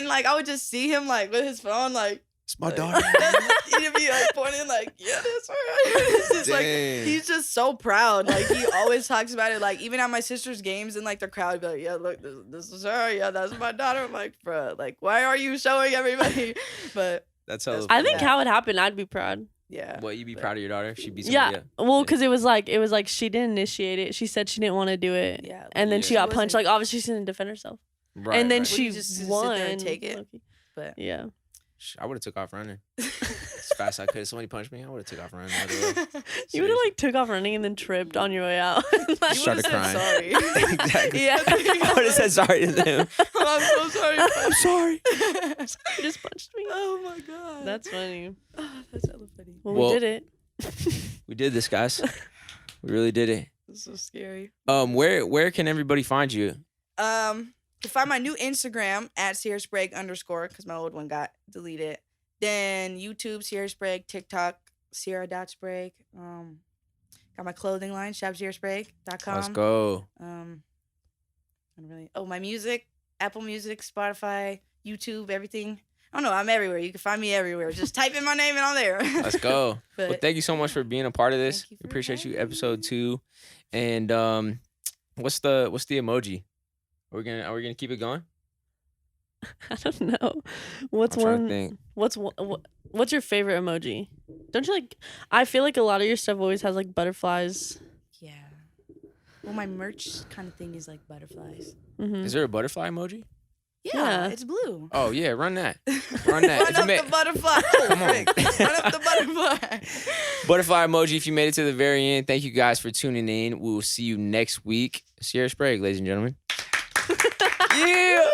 like I would just see him like with his phone like, it's my daughter. He'd be like pointing like, yeah, that's right. It's just like, he's just so proud. Like, he always talks about it. Like, even at my sister's games and like the crowd would be like, yeah, look, this is her. Yeah, that's my daughter. I'm like, bro, like, why are you showing everybody? But that's how I think how it happened, I'd be proud. Yeah. What, you'd be proud of your daughter if she beat somebody up? Well, because it was like she didn't initiate it. She said she didn't want to do it. Yeah. And then she got punched. Like, obviously she didn't defend herself. Right. And then right. she just won. sit there and take it. But yeah. I would have took off running as fast as I could. If somebody punched me, I would have took off running. You would have like took off running and then tripped on your way out. Like, you started crying. Sorry. Exactly. Yeah. I would have said sorry to them. I'm so sorry. I'm sorry. You just punched me. Oh my god. That's funny. That's hella funny. Well, we did it. We did this, guys. We really did it. This is so scary. Where can everybody find you? You can find my new Instagram at Sierra Sprague _ because my old one got deleted. Then YouTube, Sierra Sprague, TikTok, Sierra.Sprague. Got my clothing line, shopsierrasprague.com. Let's go. My music, Apple Music, Spotify, YouTube, everything. I don't know, I'm everywhere. You can find me everywhere. Just type in my name and I'm there. Let's go. Well, thank you so much for being a part of this. We appreciate you. Episode 2. And what's the emoji? Are we gonna keep it going? I don't know. What's your favorite emoji? Don't you like? I feel like a lot of your stuff always has like butterflies. Yeah. Well, my merch kind of thing is like butterflies. Mm-hmm. Is there a butterfly emoji? Yeah, it's blue. Oh yeah, run that. Run that. Run up the butterfly. Come on. Run up the butterfly. Butterfly emoji if you made it to the very end. Thank you guys for tuning in. We will see you next week. Sierra Sprague, ladies and gentlemen. Yeah.